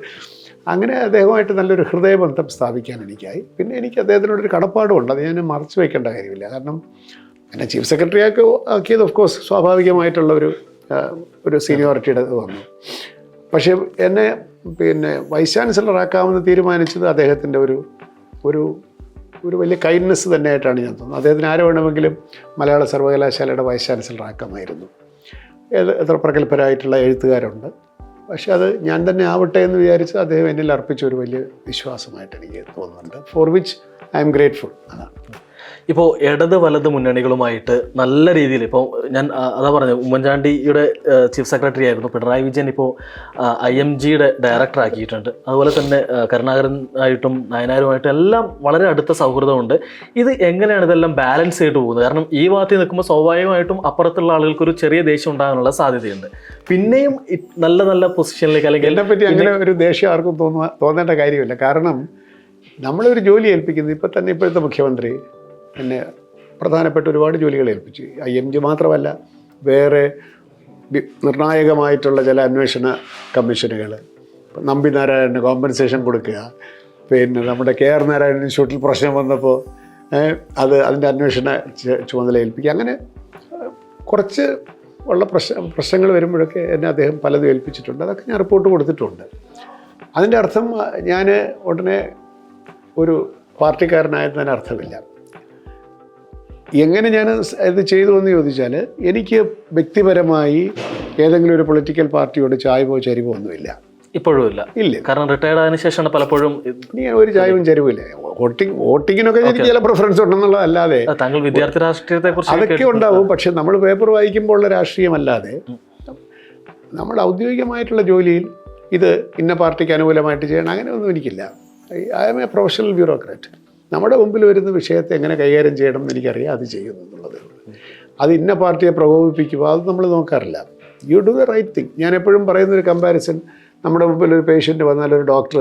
അങ്ങനെ അദ്ദേഹമായിട്ട് നല്ലൊരു ഹൃദയബന്ധം സ്ഥാപിക്കാൻ എനിക്കായി. പിന്നെ എനിക്ക് അദ്ദേഹത്തിനോടൊരു കടപ്പാടുമുണ്ട്, അത് ഞാൻ മറച്ചു വയ്ക്കേണ്ട കാര്യമില്ല. കാരണം എന്നെ ചീഫ് സെക്രട്ടറി ആക്കിയത് ഓഫ് കോഴ്സ് സ്വാഭാവികമായിട്ടുള്ള ഒരു സീനിയോറിറ്റിയുടെ വന്നു. പക്ഷേ എന്നെ പിന്നെ വൈസ് ചാൻസലർ ആക്കാമെന്ന് തീരുമാനിച്ചത് അദ്ദേഹത്തിൻ്റെ ഒരു വലിയ കൈൻഡ്നെസ് തന്നെയായിട്ടാണ് ഞാൻ തോന്നുന്നത്. അദ്ദേഹത്തിന് ആരെ വേണമെങ്കിലും മലയാള സർവകലാശാലയുടെ വൈസ് ചാൻസലർ ആക്കാമായിരുന്നു. എത്ര പ്രഗത്ഭരായിട്ടുള്ള എഴുത്തുകാരുണ്ട്. പക്ഷെ അത് ഞാൻ തന്നെ ആവട്ടെ എന്ന് വിചാരിച്ച് അദ്ദേഹം എന്നിൽ അർപ്പിച്ച ഒരു വലിയ വിശ്വാസമായിട്ട് എനിക്ക് തോന്നുന്നുണ്ട്. For which I am grateful. അതാണ്. ഇപ്പോൾ ഇടത് വലത് മുന്നണികളുമായിട്ട് നല്ല രീതിയിൽ ഇപ്പോൾ ഞാൻ അതാ പറഞ്ഞത്, ഉമ്മൻചാണ്ടിയുടെ ചീഫ് സെക്രട്ടറി ആയിരുന്നു, പിണറായി വിജയൻ ഇപ്പോൾ IMGയുടെ ഡയറക്ടർ ആക്കിയിട്ടുണ്ട്. അതുപോലെ തന്നെ കരുണാകരനായിട്ടും നയനാരുമായിട്ടും എല്ലാം വളരെ അടുത്ത സൗഹൃദമുണ്ട്. ഇത് എങ്ങനെയാണ് ഇതെല്ലാം ബാലൻസ് ചെയ്ത് പോകുന്നത്? കാരണം ഈ ഭാഗത്ത് നിൽക്കുമ്പോൾ സ്വാഭാവികമായിട്ടും അപ്പുറത്തുള്ള ആളുകൾക്കൊരു ചെറിയ ദേഷ്യം ഉണ്ടാകാനുള്ള സാധ്യതയുണ്ട്. പിന്നെയും നല്ല നല്ല പൊസിഷനിലേക്ക്, അല്ലെങ്കിൽ എന്നെപ്പറ്റി അങ്ങനെ ഒരു ദേഷ്യം ആർക്കും തോന്നേണ്ട കാര്യമില്ല. കാരണം നമ്മളൊരു ജോലി ഏൽപ്പിക്കുന്നത് ഇപ്പോഴത്തെ മുഖ്യമന്ത്രി എന്നെ പ്രധാനപ്പെട്ട ഒരുപാട് ജോലികൾ ഏൽപ്പിച്ചു. IMG മാത്രമല്ല, വേറെ നിർണായകമായിട്ടുള്ള ചില അന്വേഷണ കമ്മീഷനുകൾ, നമ്പി നാരായണന് കോമ്പൻസേഷൻ കൊടുക്കുക, പിന്നെ നമ്മുടെ KR നാരായണൻ ഇൻസ്റ്റിറ്റ്യൂട്ടിൽ പ്രശ്നം വന്നപ്പോൾ അതിൻ്റെ അന്വേഷണ ചുമതല ഏൽപ്പിക്കുക. അങ്ങനെ കുറച്ച് ഉള്ള പ്രശ്നങ്ങൾ വരുമ്പോഴൊക്കെ എന്നെ അദ്ദേഹം പലതും ഏൽപ്പിച്ചിട്ടുണ്ട്. അതൊക്കെ ഞാൻ റിപ്പോർട്ട് കൊടുത്തിട്ടുണ്ട്. അതിൻ്റെ അർത്ഥം ഞാൻ ഉടനെ ഒരു പാർട്ടിക്കാരനായതിന് അർത്ഥമില്ല. എങ്ങനെ ഞാൻ ഇത് ചെയ്തു എന്ന് ചോദിച്ചാൽ, എനിക്ക് വ്യക്തിപരമായി ഏതെങ്കിലും ഒരു പൊളിറ്റിക്കൽ പാർട്ടിയോട് ചായ്വോ ചരിവോ ഒന്നുമില്ല. ഇപ്പോഴും ഇല്ല. കാരണം റിട്ടയർഡ് ആയതിനു ശേഷമാണ് പലപ്പോഴും ഒരു ചായവും ചരിവില്ല. വോട്ടിങ്ങിനൊക്കെ എനിക്ക് ചില പ്രിഫറൻസ് ഉണ്ടെന്നുള്ളതല്ലാതെ, താങ്കൾ വിദ്യാർത്ഥി രാഷ്ട്രീയത്തെ കുറിച്ച് അതൊക്കെ ഉണ്ടാവും. പക്ഷെ നമ്മൾ പേപ്പർ വായിക്കുമ്പോൾ ഉള്ള രാഷ്ട്രീയമല്ലാതെ നമ്മുടെ ഔദ്യോഗികമായിട്ടുള്ള ജോലിയിൽ ഇത് ഇന്ന പാർട്ടിക്ക് അനുകൂലമായിട്ട് ചെയ്യണം അങ്ങനെയൊന്നും എനിക്കില്ല. I am a professional bureaucrat. നമ്മുടെ മുമ്പിൽ വരുന്ന വിഷയത്തെ എങ്ങനെ കൈകാര്യം ചെയ്യണം എന്ന് എനിക്കറിയാം, അത് ചെയ്യുന്നു എന്നുള്ളതേ ഉള്ളൂ. അത് ഇന്ന പാർട്ടിയെ പ്രകോപിപ്പിക്കുക അത് നമ്മൾ നോക്കാറില്ല. You do the right thing. ഞാൻ എപ്പോഴും പറയുന്നൊരു കമ്പാരിസൺ, നമ്മുടെ മുമ്പിൽ ഒരു പേഷ്യൻ്റ് വന്നാൽ ഒരു ഡോക്ടർ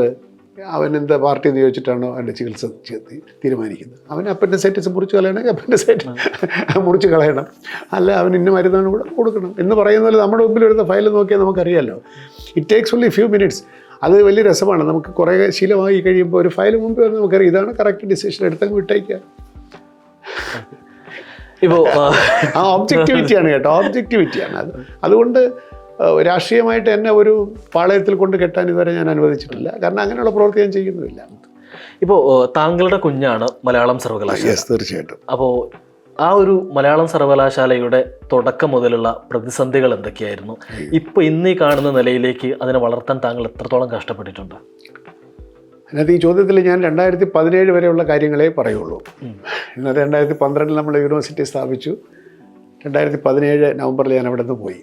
അവൻ എന്താ പാർട്ടി എന്ന് ചോദിച്ചിട്ടാണോ അവൻ്റെ ചികിത്സ തീരുമാനിക്കുന്നത്. അവൻ അപ്പൻഡിസൈറ്റിസ് മുറിച്ച് കളയണമെങ്കിൽ അപ്പൻഡിസൈറ്റ് മുറിച്ച് കളയണം, അല്ല അവൻ ഇന്ന മരുന്നാണ് കൂടെ കൊടുക്കണം എന്ന് പറയുന്ന പോലെ നമ്മുടെ മുമ്പിൽ വരുന്ന ഫയൽ നോക്കിയാൽ നമുക്കറിയാമല്ലോ. It takes only few minutes. അത് വലിയ രസമാണ്. നമുക്ക് കുറേ ശീലമായി കഴിയുമ്പോൾ ഒരു ഫയൽ മുമ്പ് വന്ന് നമുക്കറിയാം ഇതാണ് കറക്റ്റ് ഡിസിഷൻ, എടുത്തങ്ങ് വിട്ടേക്കുക. ഇപ്പോൾ ആ ഒബ്ജക്റ്റിവിറ്റിയാണ് കേട്ടോ, ഒബ്ജക്റ്റിവിറ്റിയാണ് അത്. അതുകൊണ്ട് രാഷ്ട്രീയമായിട്ട് എന്നെ ഒരു പാളയത്തിൽ കൊണ്ട് കെട്ടാൻ ഇതുവരെ ഞാൻ അനുവദിച്ചിട്ടില്ല. കാരണം അങ്ങനെയുള്ള പ്രവൃത്തി ഞാൻ ചെയ്യുന്നുമില്ല. ഇപ്പോൾ താങ്കളുടെ കുഞ്ഞാണ് മലയാളം സർവകലാശാല. യെസ്, തീർച്ചയായിട്ടും. അപ്പോൾ ആ ഒരു മലയാളം സർവകലാശാലയുടെ തുടക്കം മുതലുള്ള പ്രതിസന്ധികൾ എന്തൊക്കെയായിരുന്നു? ഇപ്പോൾ ഇന്ന് ഈ കാണുന്ന നിലയിലേക്ക് അതിനെ വളർത്താൻ താങ്കൾ എത്രത്തോളം കഷ്ടപ്പെട്ടിട്ടുണ്ട്? അതിനകത്ത് ഈ ചോദ്യത്തിൽ ഞാൻ 2017 വരെയുള്ള കാര്യങ്ങളെ പറയുള്ളൂ. ഇന്നത്തെ 2012 നമ്മൾ യൂണിവേഴ്സിറ്റി സ്ഥാപിച്ചു. 2017 നവംബറിൽ ഞാൻ അവിടെ നിന്ന് പോയി.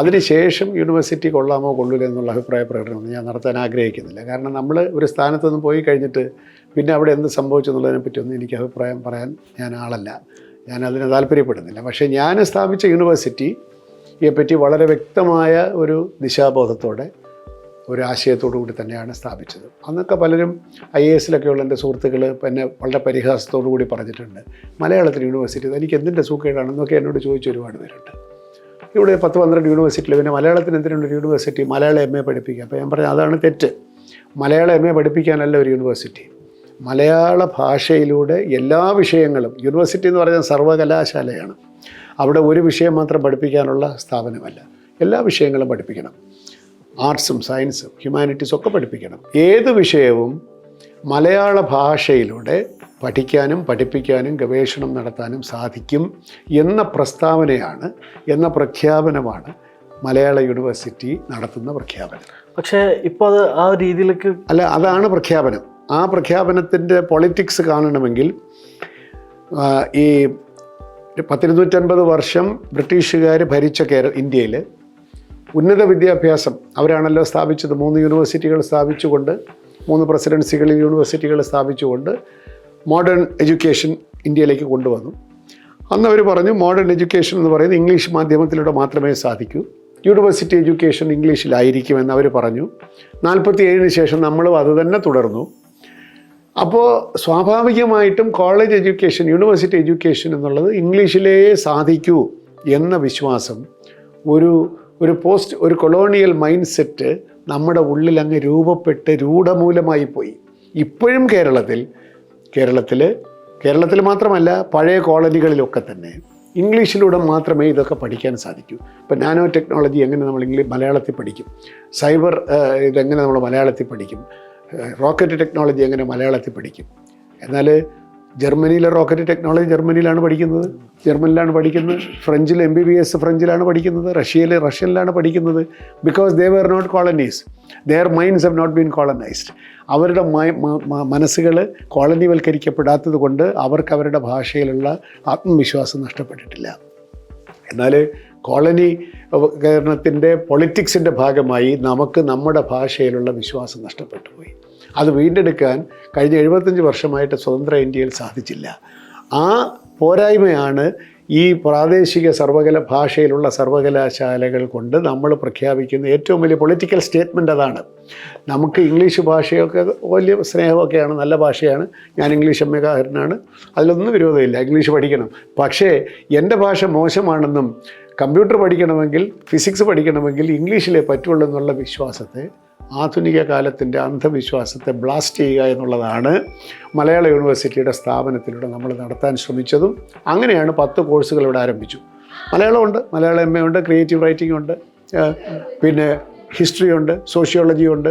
അതിനുശേഷം യൂണിവേഴ്സിറ്റി കൊള്ളാമോ കൊള്ളൂല എന്നുള്ള അഭിപ്രായ പ്രകടനം ഞാൻ നടത്താൻ ആഗ്രഹിക്കുന്നില്ല. കാരണം നമ്മൾ ഒരു സ്ഥാനത്ത് നിന്ന് പോയി കഴിഞ്ഞിട്ട് പിന്നെ അവിടെ എന്ത് സംഭവിച്ചു എന്നുള്ളതിനെ പറ്റിയൊന്നും എനിക്ക് അഭിപ്രായം പറയാൻ ഞാൻ ആളല്ല, ഞാൻ അതിന് താല്പര്യപ്പെടുന്നില്ല. പക്ഷേ ഞാൻ സ്ഥാപിച്ച യൂണിവേഴ്സിറ്റിയെ പറ്റി വളരെ വ്യക്തമായ ഒരു ദിശാബോധത്തോടെ ഒരു ആശയത്തോടു കൂടി തന്നെയാണ് സ്ഥാപിച്ചത്. അന്നൊക്കെ പലരും IAS-ലൊക്കെയുള്ള എൻ്റെ സുഹൃത്തുക്കൾ എന്നെ വളരെ പരിഹാസത്തോടു കൂടി പറഞ്ഞിട്ടുണ്ട്, മലയാളത്തിൽ യൂണിവേഴ്സിറ്റി എനിക്ക് എന്തിൻ്റെ സൂക്കേടാണെന്നൊക്കെ എന്നോട് ചോദിച്ച ഒരുപാട് പേരുണ്ട്. ഇവിടെ 10-12 യൂണിവേഴ്സിറ്റിയിൽ പിന്നെ മലയാളത്തിന് എന്തിനുള്ള ഒരു യൂണിവേഴ്സിറ്റി, മലയാളം MA പഠിപ്പിക്കുക. അപ്പോൾ ഞാൻ പറഞ്ഞു അതാണ് തെറ്റ്. മലയാളം MA പഠിപ്പിക്കാനല്ല ഒരു യൂണിവേഴ്സിറ്റി. മലയാള ഭാഷയിലൂടെ എല്ലാ വിഷയങ്ങളും, യൂണിവേഴ്സിറ്റി എന്ന് പറയുന്നത് സർവകലാശാലയാണ്. അവിടെ ഒരു വിഷയം മാത്രം പഠിപ്പിക്കാനുള്ള സ്ഥാപനമല്ല, എല്ലാ വിഷയങ്ങളും പഠിപ്പിക്കണം. ആർട്സും സയൻസും ഹ്യൂമാനിറ്റീസും ഒക്കെ പഠിപ്പിക്കണം. ഏത് വിഷയവും മലയാള ഭാഷയിലൂടെ പഠിക്കാനും പഠിപ്പിക്കാനും ഗവേഷണം നടത്താനും സാധിക്കും എന്ന പ്രസ്താവനയാണ്, എന്ന പ്രഖ്യാപനമാണ് മലയാള യൂണിവേഴ്സിറ്റി നടത്തുന്ന പ്രഖ്യാപനം. പക്ഷേ ഇപ്പോൾ അത് ആ രീതിയിലേക്ക് അല്ല, അതാണ് പ്രഖ്യാപനം. ആ പ്രഖ്യാപനത്തിൻ്റെ പൊളിറ്റിക്സ് കാണണമെങ്കിൽ ഈ 150 വർഷം ബ്രിട്ടീഷുകാർ ഭരിച്ച ഇന്ത്യയിൽ ഉന്നത വിദ്യാഭ്യാസം അവരാണല്ലോ സ്ഥാപിച്ചത്. 3 യൂണിവേഴ്സിറ്റികൾ സ്ഥാപിച്ചുകൊണ്ട്, 3 പ്രസിഡൻസികളിൽ യൂണിവേഴ്സിറ്റികൾ സ്ഥാപിച്ചുകൊണ്ട് മോഡേൺ എഡ്യൂക്കേഷൻ ഇന്ത്യയിലേക്ക് കൊണ്ടുവന്നു. അന്ന് അവർ പറഞ്ഞു മോഡേൺ എഡ്യൂക്കേഷൻ എന്ന് പറയുന്നത് ഇംഗ്ലീഷ് മാധ്യമത്തിലൂടെ മാത്രമേ സാധിക്കൂ, യൂണിവേഴ്സിറ്റി എഡ്യൂക്കേഷൻ ഇംഗ്ലീഷിലായിരിക്കുമെന്ന് അവർ പറഞ്ഞു. 47 ശേഷം നമ്മളും അത് തന്നെ തുടർന്നു. അപ്പോൾ സ്വാഭാവികമായിട്ടും കോളേജ് എഡ്യൂക്കേഷൻ, യൂണിവേഴ്സിറ്റി എഡ്യൂക്കേഷൻ എന്നുള്ളത് ഇംഗ്ലീഷിലേ സാധിക്കൂ എന്ന വിശ്വാസം, ഒരു കൊളോണിയൽ മൈൻഡ് സെറ്റ് നമ്മുടെ ഉള്ളിൽ അങ്ങ് രൂപപ്പെട്ട് രൂഢമൂലമായി പോയി. ഇപ്പോഴും കേരളത്തിൽ മാത്രമല്ല പഴയ കോളനികളിലൊക്കെ തന്നെ ഇംഗ്ലീഷിലൂടെ മാത്രമേ ഇതൊക്കെ പഠിക്കാൻ സാധിക്കൂ. ഇപ്പോൾ നാനോ ടെക്നോളജി എങ്ങനെ നമ്മൾ മലയാളത്തിൽ പഠിക്കും, സൈബർ ഇതെങ്ങനെ നമ്മൾ മലയാളത്തിൽ പഠിക്കും, റോക്കറ്റ് ടെക്നോളജി എങ്ങനെ മലയാളത്തിൽ പഠിക്കും. എന്നാൽ ജർമ്മനിയിലെ റോക്കറ്റ് ടെക്നോളജി ജർമ്മനിയിലാണ് പഠിക്കുന്നത്, ഫ്രഞ്ചിൽ MBBS ഫ്രഞ്ചിലാണ് പഠിക്കുന്നത്, റഷ്യനിലാണ് പഠിക്കുന്നത്. Because they were not colonies, their minds have not been colonised. അവരുടെ മനസ്സുകൾ കോളനിവൽക്കരിക്കപ്പെടാത്തത് കൊണ്ട് അവർക്ക് അവരുടെ ഭാഷയിലുള്ള ആത്മവിശ്വാസം നഷ്ടപ്പെട്ടിട്ടില്ല. എന്നാൽ കോളനീകരണത്തിൻ്റെ പൊളിറ്റിക്സിൻ്റെ ഭാഗമായി നമുക്ക് നമ്മുടെ ഭാഷയിലുള്ള വിശ്വാസം നഷ്ടപ്പെട്ടു പോയി. അത് വീണ്ടെടുക്കാൻ കഴിഞ്ഞ 75 വർഷമായിട്ട് സ്വതന്ത്ര ഇന്ത്യയിൽ സാധിച്ചില്ല. ആ പോരായ്മയാണ് ഈ പ്രാദേശിക ഭാഷയിലുള്ള സർവകലാശാലകൾ കൊണ്ട് നമ്മൾ പ്രഖ്യാപിക്കുന്ന ഏറ്റവും വലിയ പൊളിറ്റിക്കൽ സ്റ്റേറ്റ്മെൻ്റ്. അതാണ്. നമുക്ക് ഇംഗ്ലീഷ് ഭാഷയൊക്കെ വലിയ സ്നേഹമൊക്കെയാണ്, നല്ല ഭാഷയാണ്, ഞാൻ ഇംഗ്ലീഷ് MA-കാരനാണ്, അതിലൊന്നും വിരോധമില്ല, ഇംഗ്ലീഷ് പഠിക്കണം. പക്ഷേ എൻ്റെ ഭാഷ മോശമാണെന്നും കമ്പ്യൂട്ടർ പഠിക്കണമെങ്കിൽ, ഫിസിക്സ് പഠിക്കണമെങ്കിൽ ഇംഗ്ലീഷിലേ പറ്റുള്ളൂ എന്നുള്ള വിശ്വാസത്തെ, ആധുനിക കാലത്തിൻ്റെ അന്ധവിശ്വാസത്തെ ബ്ലാസ്റ്റ് ചെയ്യുക എന്നുള്ളതാണ് മലയാള യൂണിവേഴ്സിറ്റിയുടെ സ്ഥാപനത്തിലൂടെ നമ്മൾ നടത്താൻ ശ്രമിച്ചതും. അങ്ങനെയാണ് 10 കോഴ്സുകൾ ഇവിടെ ആരംഭിച്ചു. മലയാളമുണ്ട്, മലയാളം MA ഉണ്ട്, ക്രിയേറ്റീവ് റൈറ്റിംഗ് ഉണ്ട്, പിന്നെ ഹിസ്റ്ററി ഉണ്ട്, സോഷ്യോളജി ഉണ്ട്,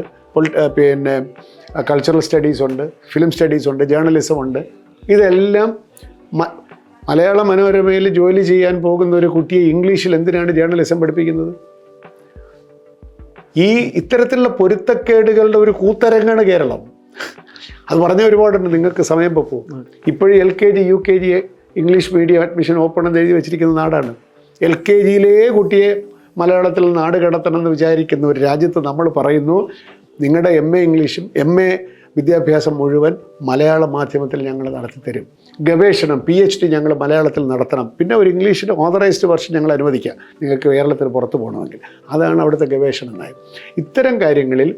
പിന്നെ കൾച്ചറൽ സ്റ്റഡീസ് ഉണ്ട്, ഫിലിം സ്റ്റഡീസ് ഉണ്ട്, ജേർണലിസം ഉണ്ട്. ഇതെല്ലാം മലയാള മനോരമയിൽ ജോലി ചെയ്യാൻ പോകുന്ന ഒരു കുട്ടിയെ ഇംഗ്ലീഷിൽ എന്തിനാണ് ജേർണലിസം പഠിപ്പിക്കുന്നത്? ഈ ഇത്തരത്തിലുള്ള പൊരുത്തക്കേടുകളുടെ ഒരു കൂത്തരങ്ങാണ് കേരളം. അത് പറഞ്ഞ ഒരുപാടുണ്ട്, നിങ്ങൾക്ക് സമയം പോകും. ഇപ്പോഴും LKG UKG English medium admission open എന്ന് എഴുതി വെച്ചിരിക്കുന്ന നാടാണ്. LKGയിലേ കുട്ടിയെ മലയാളത്തിൽ നാട് കടത്തണം എന്ന് വിചാരിക്കുന്ന ഒരു രാജ്യത്ത് നമ്മൾ പറയുന്നു നിങ്ങളുടെ MA ഇംഗ്ലീഷും MA വിദ്യാഭ്യാസം മുഴുവൻ മലയാള മാധ്യമത്തിൽ ഞങ്ങൾ നടത്തിത്തരും. ഗവേഷണം PhD ഞങ്ങൾ മലയാളത്തിൽ നടത്തണം. പിന്നെ ഒരു ഇംഗ്ലീഷിൻ്റെ ഓതറൈസ്ഡ് വെർഷൻ ഞങ്ങൾ അനുവദിക്കാം നിങ്ങൾക്ക് കേരളത്തിന് പുറത്ത് പോകണമെങ്കിൽ. അതാണ് അവിടുത്തെ ഗവേഷണ നയം. ഇത്തരം കാര്യങ്ങളിൽ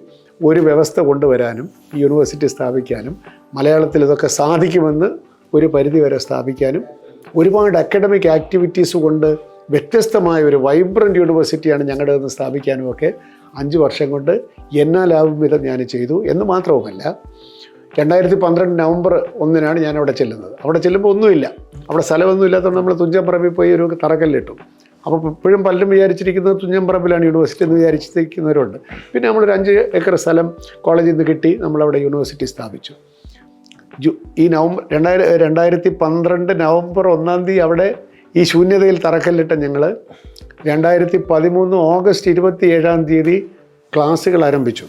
ഒരു വ്യവസ്ഥ കൊണ്ടുവരാനും യൂണിവേഴ്സിറ്റി സ്ഥാപിക്കാനും മലയാളത്തിൽ ഇതൊക്കെ സാധിക്കുമെന്ന് ഒരു പരിധിവരെ സ്ഥാപിക്കാനും ഒരുപാട് അക്കാഡമിക് ആക്ടിവിറ്റീസ് കൊണ്ട് വ്യത്യസ്തമായ ഒരു വൈബ്രൻറ്റ് യൂണിവേഴ്സിറ്റിയാണ് ഞങ്ങളുടെ നിന്ന് സ്ഥാപിക്കാനും ഒക്കെ 5 വർഷം കൊണ്ട് എന്നാലാവും വിധം ഞാൻ ചെയ്തു എന്ന് മാത്രവുമല്ല 2012 നവംബർ 1 ഞാൻ അവിടെ ചെല്ലുന്നത്. അവിടെ ചെല്ലുമ്പോൾ ഒന്നുമില്ല, അവിടെ സ്ഥലമൊന്നും ഇല്ലാത്തതുകൊണ്ട് നമ്മൾ തുഞ്ചൻപറമ്പിൽ പോയി ഒരു തറക്കല്ലിട്ടു. അപ്പോൾ ഇപ്പോഴും പലരും വിചാരിച്ചിരിക്കുന്നത് തുഞ്ചൻപറമ്പിലാണ് യൂണിവേഴ്സിറ്റി എന്ന് വിചാരിച്ചിരിക്കുന്നവരുണ്ട്. പിന്നെ നമ്മളൊരു 5 ഏക്കർ സ്ഥലം കോളേജിൽ നിന്ന് കിട്ടി, നമ്മളവിടെ യൂണിവേഴ്സിറ്റി സ്ഥാപിച്ചു. ഈ 2012 നവംബർ 1 അവിടെ ഈ ശൂന്യതയിൽ തറക്കല്ലിട്ട ഞങ്ങൾ 2013 ഓഗസ്റ്റ് 27 ക്ലാസ്സുകൾ ആരംഭിച്ചു.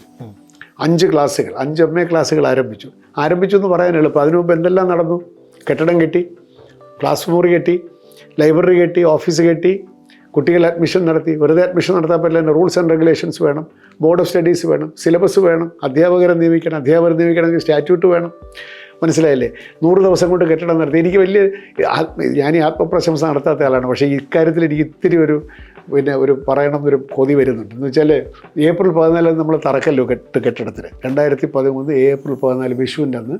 5 ക്ലാസ്സുകൾ, 5 MA ക്ലാസ്സുകൾ ആരംഭിച്ചു എന്ന് പറയാൻ എളുപ്പം. അതിനു മുമ്പ് എന്തെല്ലാം നടന്നു? കെട്ടിടം കെട്ടി, ക്ലാസ് മുറി കെട്ടി, ലൈബ്രറി കെട്ടി, ഓഫീസ് കെട്ടി, കുട്ടികൾ അഡ്മിഷൻ നടത്തി. വെറുതെ അഡ്മിഷൻ നടത്താൻ പറ്റില്ല, റൂൾസ് ആൻഡ് റെഗുലേഷൻസ് വേണം, ബോർഡ് ഓഫ് സ്റ്റഡീസ് വേണം, സിലബസ് വേണം, അധ്യാപകരെ നിയമിക്കണമെങ്കിൽ സ്റ്റാറ്റ്യൂട്ട് വേണം. മനസ്സിലായില്ലേ? 100 ദിവസം കൊണ്ട് കെട്ടിടം നടത്തി. എനിക്ക് ഞാൻ ഈ ആത്മപ്രശംസ നടത്താത്ത ആളാണ്, പക്ഷേ ഇക്കാര്യത്തിൽ എനിക്ക് ഇത്തിരി ഒരു പറയണം എന്നൊരു കൊതി വരുന്നുണ്ട്. എന്ന് വെച്ചാൽ ഏപ്രിൽ 14 നമ്മൾ തറക്കല്ലു കെട്ടിടത്തിന് 2013 ഏപ്രിൽ 14 വിഷുവിൻ്റെ അന്ന്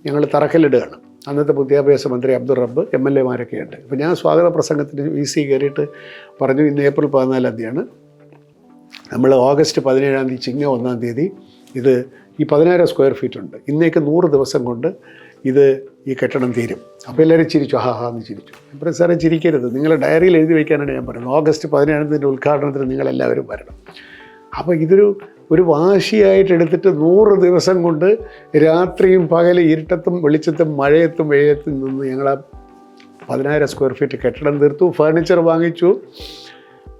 ഞങ്ങൾ തറക്കല്ലിടുകയാണ്. അന്നത്തെ വിദ്യാഭ്യാസ മന്ത്രി അബ്ദുൾ റബ്ബ്, MLA-മാരൊക്കെ ഉണ്ട്. അപ്പോൾ ഞാൻ സ്വാഗത പ്രസംഗത്തിന് VC കയറിയിട്ട് പറഞ്ഞു, ഇന്ന് ഏപ്രിൽ 14 നമ്മൾ ഓഗസ്റ്റ് 17 ചിങ്ങം 1 ഇത് ഈ 10,000 സ്ക്വയർ ഫീറ്റ് ഉണ്ട്. ഇന്നേക്ക് 100 ദിവസം കൊണ്ട് ഈ കെട്ടിടം തീരും. അപ്പോൾ എല്ലാവരും ചിരിച്ചു, എന്ന് ചിരിച്ചു. അപ്പോൾ സാറേ ചിരിക്കരുത്, നിങ്ങൾ ഡയറിയിൽ എഴുതി വയ്ക്കാനാണ് ഞാൻ പറയുന്നത്. ഓഗസ്റ്റ് 17 ഉദ്ഘാടനത്തിന് നിങ്ങളെല്ലാവരും വരണം. അപ്പോൾ ഒരു വാശിയായിട്ട് എടുത്തിട്ട് 100 ദിവസം കൊണ്ട് രാത്രിയും പകലും ഇരുട്ടത്തും വെളിച്ചത്തും മഴയത്തും വെയിലത്തും നിന്ന് ഞങ്ങൾ 10,000 സ്ക്വയർ ഫീറ്റ് കെട്ടിടം തീർത്തു. ഫർണിച്ചർ വാങ്ങിച്ചു.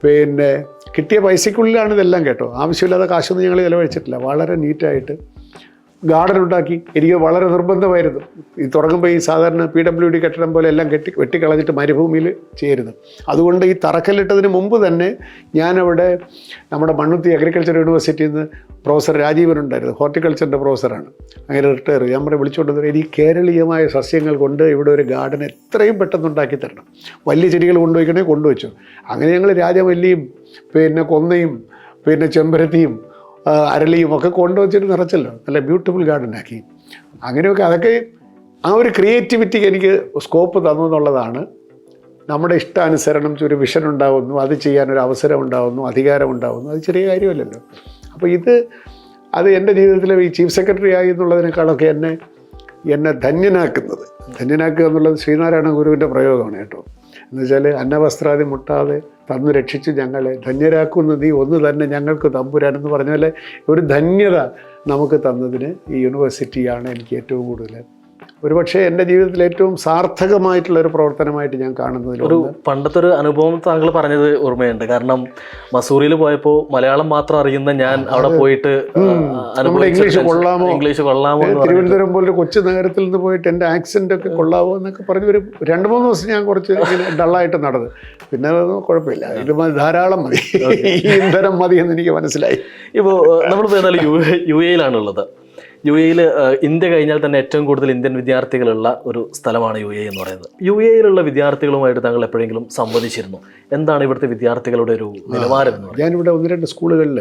പിന്നെ കിട്ടിയ പൈസയ്ക്കുള്ളിലാണ് ഇതെല്ലാം കേട്ടോ. ആവശ്യമില്ലാത്ത കാശൊന്നും ഞങ്ങൾ ചിലവഴിച്ചിട്ടില്ല. വളരെ നീറ്റായിട്ട് ഗാർഡൻ ഉണ്ടാക്കി. എനിക്ക് വളരെ നിർബന്ധമായിരുന്നു ഈ തുടങ്ങുമ്പോൾ ഈ സാധാരണ PWD കെട്ടിടം പോലെ എല്ലാം വെട്ടിക്കളഞ്ഞിട്ട് മരുഭൂമിയിൽ ചെയ്യരുത്. അതുകൊണ്ട് ഈ തറക്കല്ലിട്ടതിന് മുമ്പ് തന്നെ ഞാനവിടെ നമ്മുടെ മണ്ണുത്തി അഗ്രികൾച്ചർ യൂണിവേഴ്സിറ്റിയിൽ നിന്ന് പ്രൊഫസർ രാജീവനുണ്ടായിരുന്നു, ഹോർട്ടിക്കൾച്ചറിൻ്റെ പ്രൊഫസറാണ്. അങ്ങനെ റിട്ടയർ ഞാൻ വിളിച്ചുകൊണ്ടത് ഈ കേരളീയമായ സസ്യങ്ങൾ കൊണ്ട് ഇവിടെ ഒരു ഗാർഡൻ എത്രയും പെട്ടെന്ന് ഉണ്ടാക്കി തരണം, വലിയ ചെടികൾ കൊണ്ടുപോയിക്കണേ കൊണ്ടുവച്ചു. അങ്ങനെ ഞങ്ങൾ രാജമല്ലിയും പിന്നെ കൊന്നയും പിന്നെ ചെമ്പരത്തിയും അരളിയും ഒക്കെ കൊണ്ടുവച്ചിട്ട് നിറച്ചല്ലോ, നല്ല ബ്യൂട്ടിഫുൾ ഗാർഡനാക്കി. അങ്ങനെയൊക്കെ അതൊക്കെ ആ ഒരു ക്രിയേറ്റിവിറ്റിക്ക് എനിക്ക് സ്കോപ്പ് തന്നു എന്നുള്ളതാണ്. നമ്മുടെ ഇഷ്ടാനുസരണം ഒരു വിഷൻ ഉണ്ടാവുന്നു, അത് ചെയ്യാനൊരു അവസരം ഉണ്ടാവുന്നു, അധികാരം ഉണ്ടാവുന്നു, അത് ചെറിയ കാര്യമല്ലല്ലോ. അപ്പോൾ അത് എൻ്റെ ജീവിതത്തിലെ ഈ ചീഫ് സെക്രട്ടറി ആയി എന്നുള്ളതിനേക്കാളൊക്കെ എന്നെ ധന്യനാക്കുക എന്നുള്ളത് ശ്രീനാരായണ ഗുരുവിൻ്റെ പ്രയോഗമാണ് കേട്ടോ. എന്നുവെച്ചാൽ അന്നവസ്ത്രാദി മുട്ടാതെ തന്നു രക്ഷിച്ച് ഞങ്ങളെ ധന്യരാക്കുന്ന നീ ഒന്ന് തന്നെ ഞങ്ങൾക്ക് തമ്പുരാനെന്ന് പറഞ്ഞാൽ ഒരു ധന്യത നമുക്ക് തന്നതിന് ഈ യൂണിവേഴ്സിറ്റിയാണ് എനിക്ക് ഏറ്റവും കൂടുതൽ ഒരുപക്ഷെ എൻ്റെ ജീവിതത്തിൽ ഏറ്റവും സാർത്ഥകമായിട്ടുള്ളൊരു പ്രവർത്തനമായിട്ട് ഞാൻ കാണുന്നതിൽ ഒരു പണ്ടത്തെ ഒരു അനുഭവം താങ്കൾ പറഞ്ഞത് ഓർമ്മയുണ്ട്. കാരണം മസൂറിയിൽ പോയപ്പോൾ മലയാളം മാത്രം അറിയുന്ന ഞാൻ അവിടെ പോയിട്ട് ഇംഗ്ലീഷ് കൊള്ളാമോ തിരുവനന്തപുരം പോലൊരു കൊച്ചു നഗരത്തിൽ നിന്ന് പോയിട്ട് എൻ്റെ ആക്സെൻ്റ് ഒക്കെ കൊള്ളാമോ എന്നൊക്കെ പറഞ്ഞ് ഒരു 2-3 ദിവസം ഞാൻ കുറച്ച് ഡള്ളായിട്ട് നടന്നത്. പിന്നെ കുഴപ്പമില്ല, ഇത് ധാരാളം മതി, ഈ ഇന്ധനം മതി എന്ന് എനിക്ക് മനസ്സിലായി. ഇപ്പോൾ നമ്മളിപ്പോൾ എന്തായാലും UAE-ലാണുള്ളത്. UAE-ൽ ഇന്ത്യ കഴിഞ്ഞാൽ തന്നെ ഏറ്റവും കൂടുതൽ ഇന്ത്യൻ വിദ്യാർത്ഥികളുള്ള ഒരു സ്ഥലമാണ് UAE എന്ന് പറയുന്നത്. UAE-ലുള്ള വിദ്യാർത്ഥികളുമായിട്ട് താങ്കൾ എപ്പോഴെങ്കിലും സംവദിച്ചിരുന്നു? എന്താണ് ഇവിടുത്തെ വിദ്യാർത്ഥികളുടെ ഒരു നിലവാരം എന്ന് പറയുന്നത്? ഞാനിവിടെ 1-2 സ്കൂളുകളിൽ,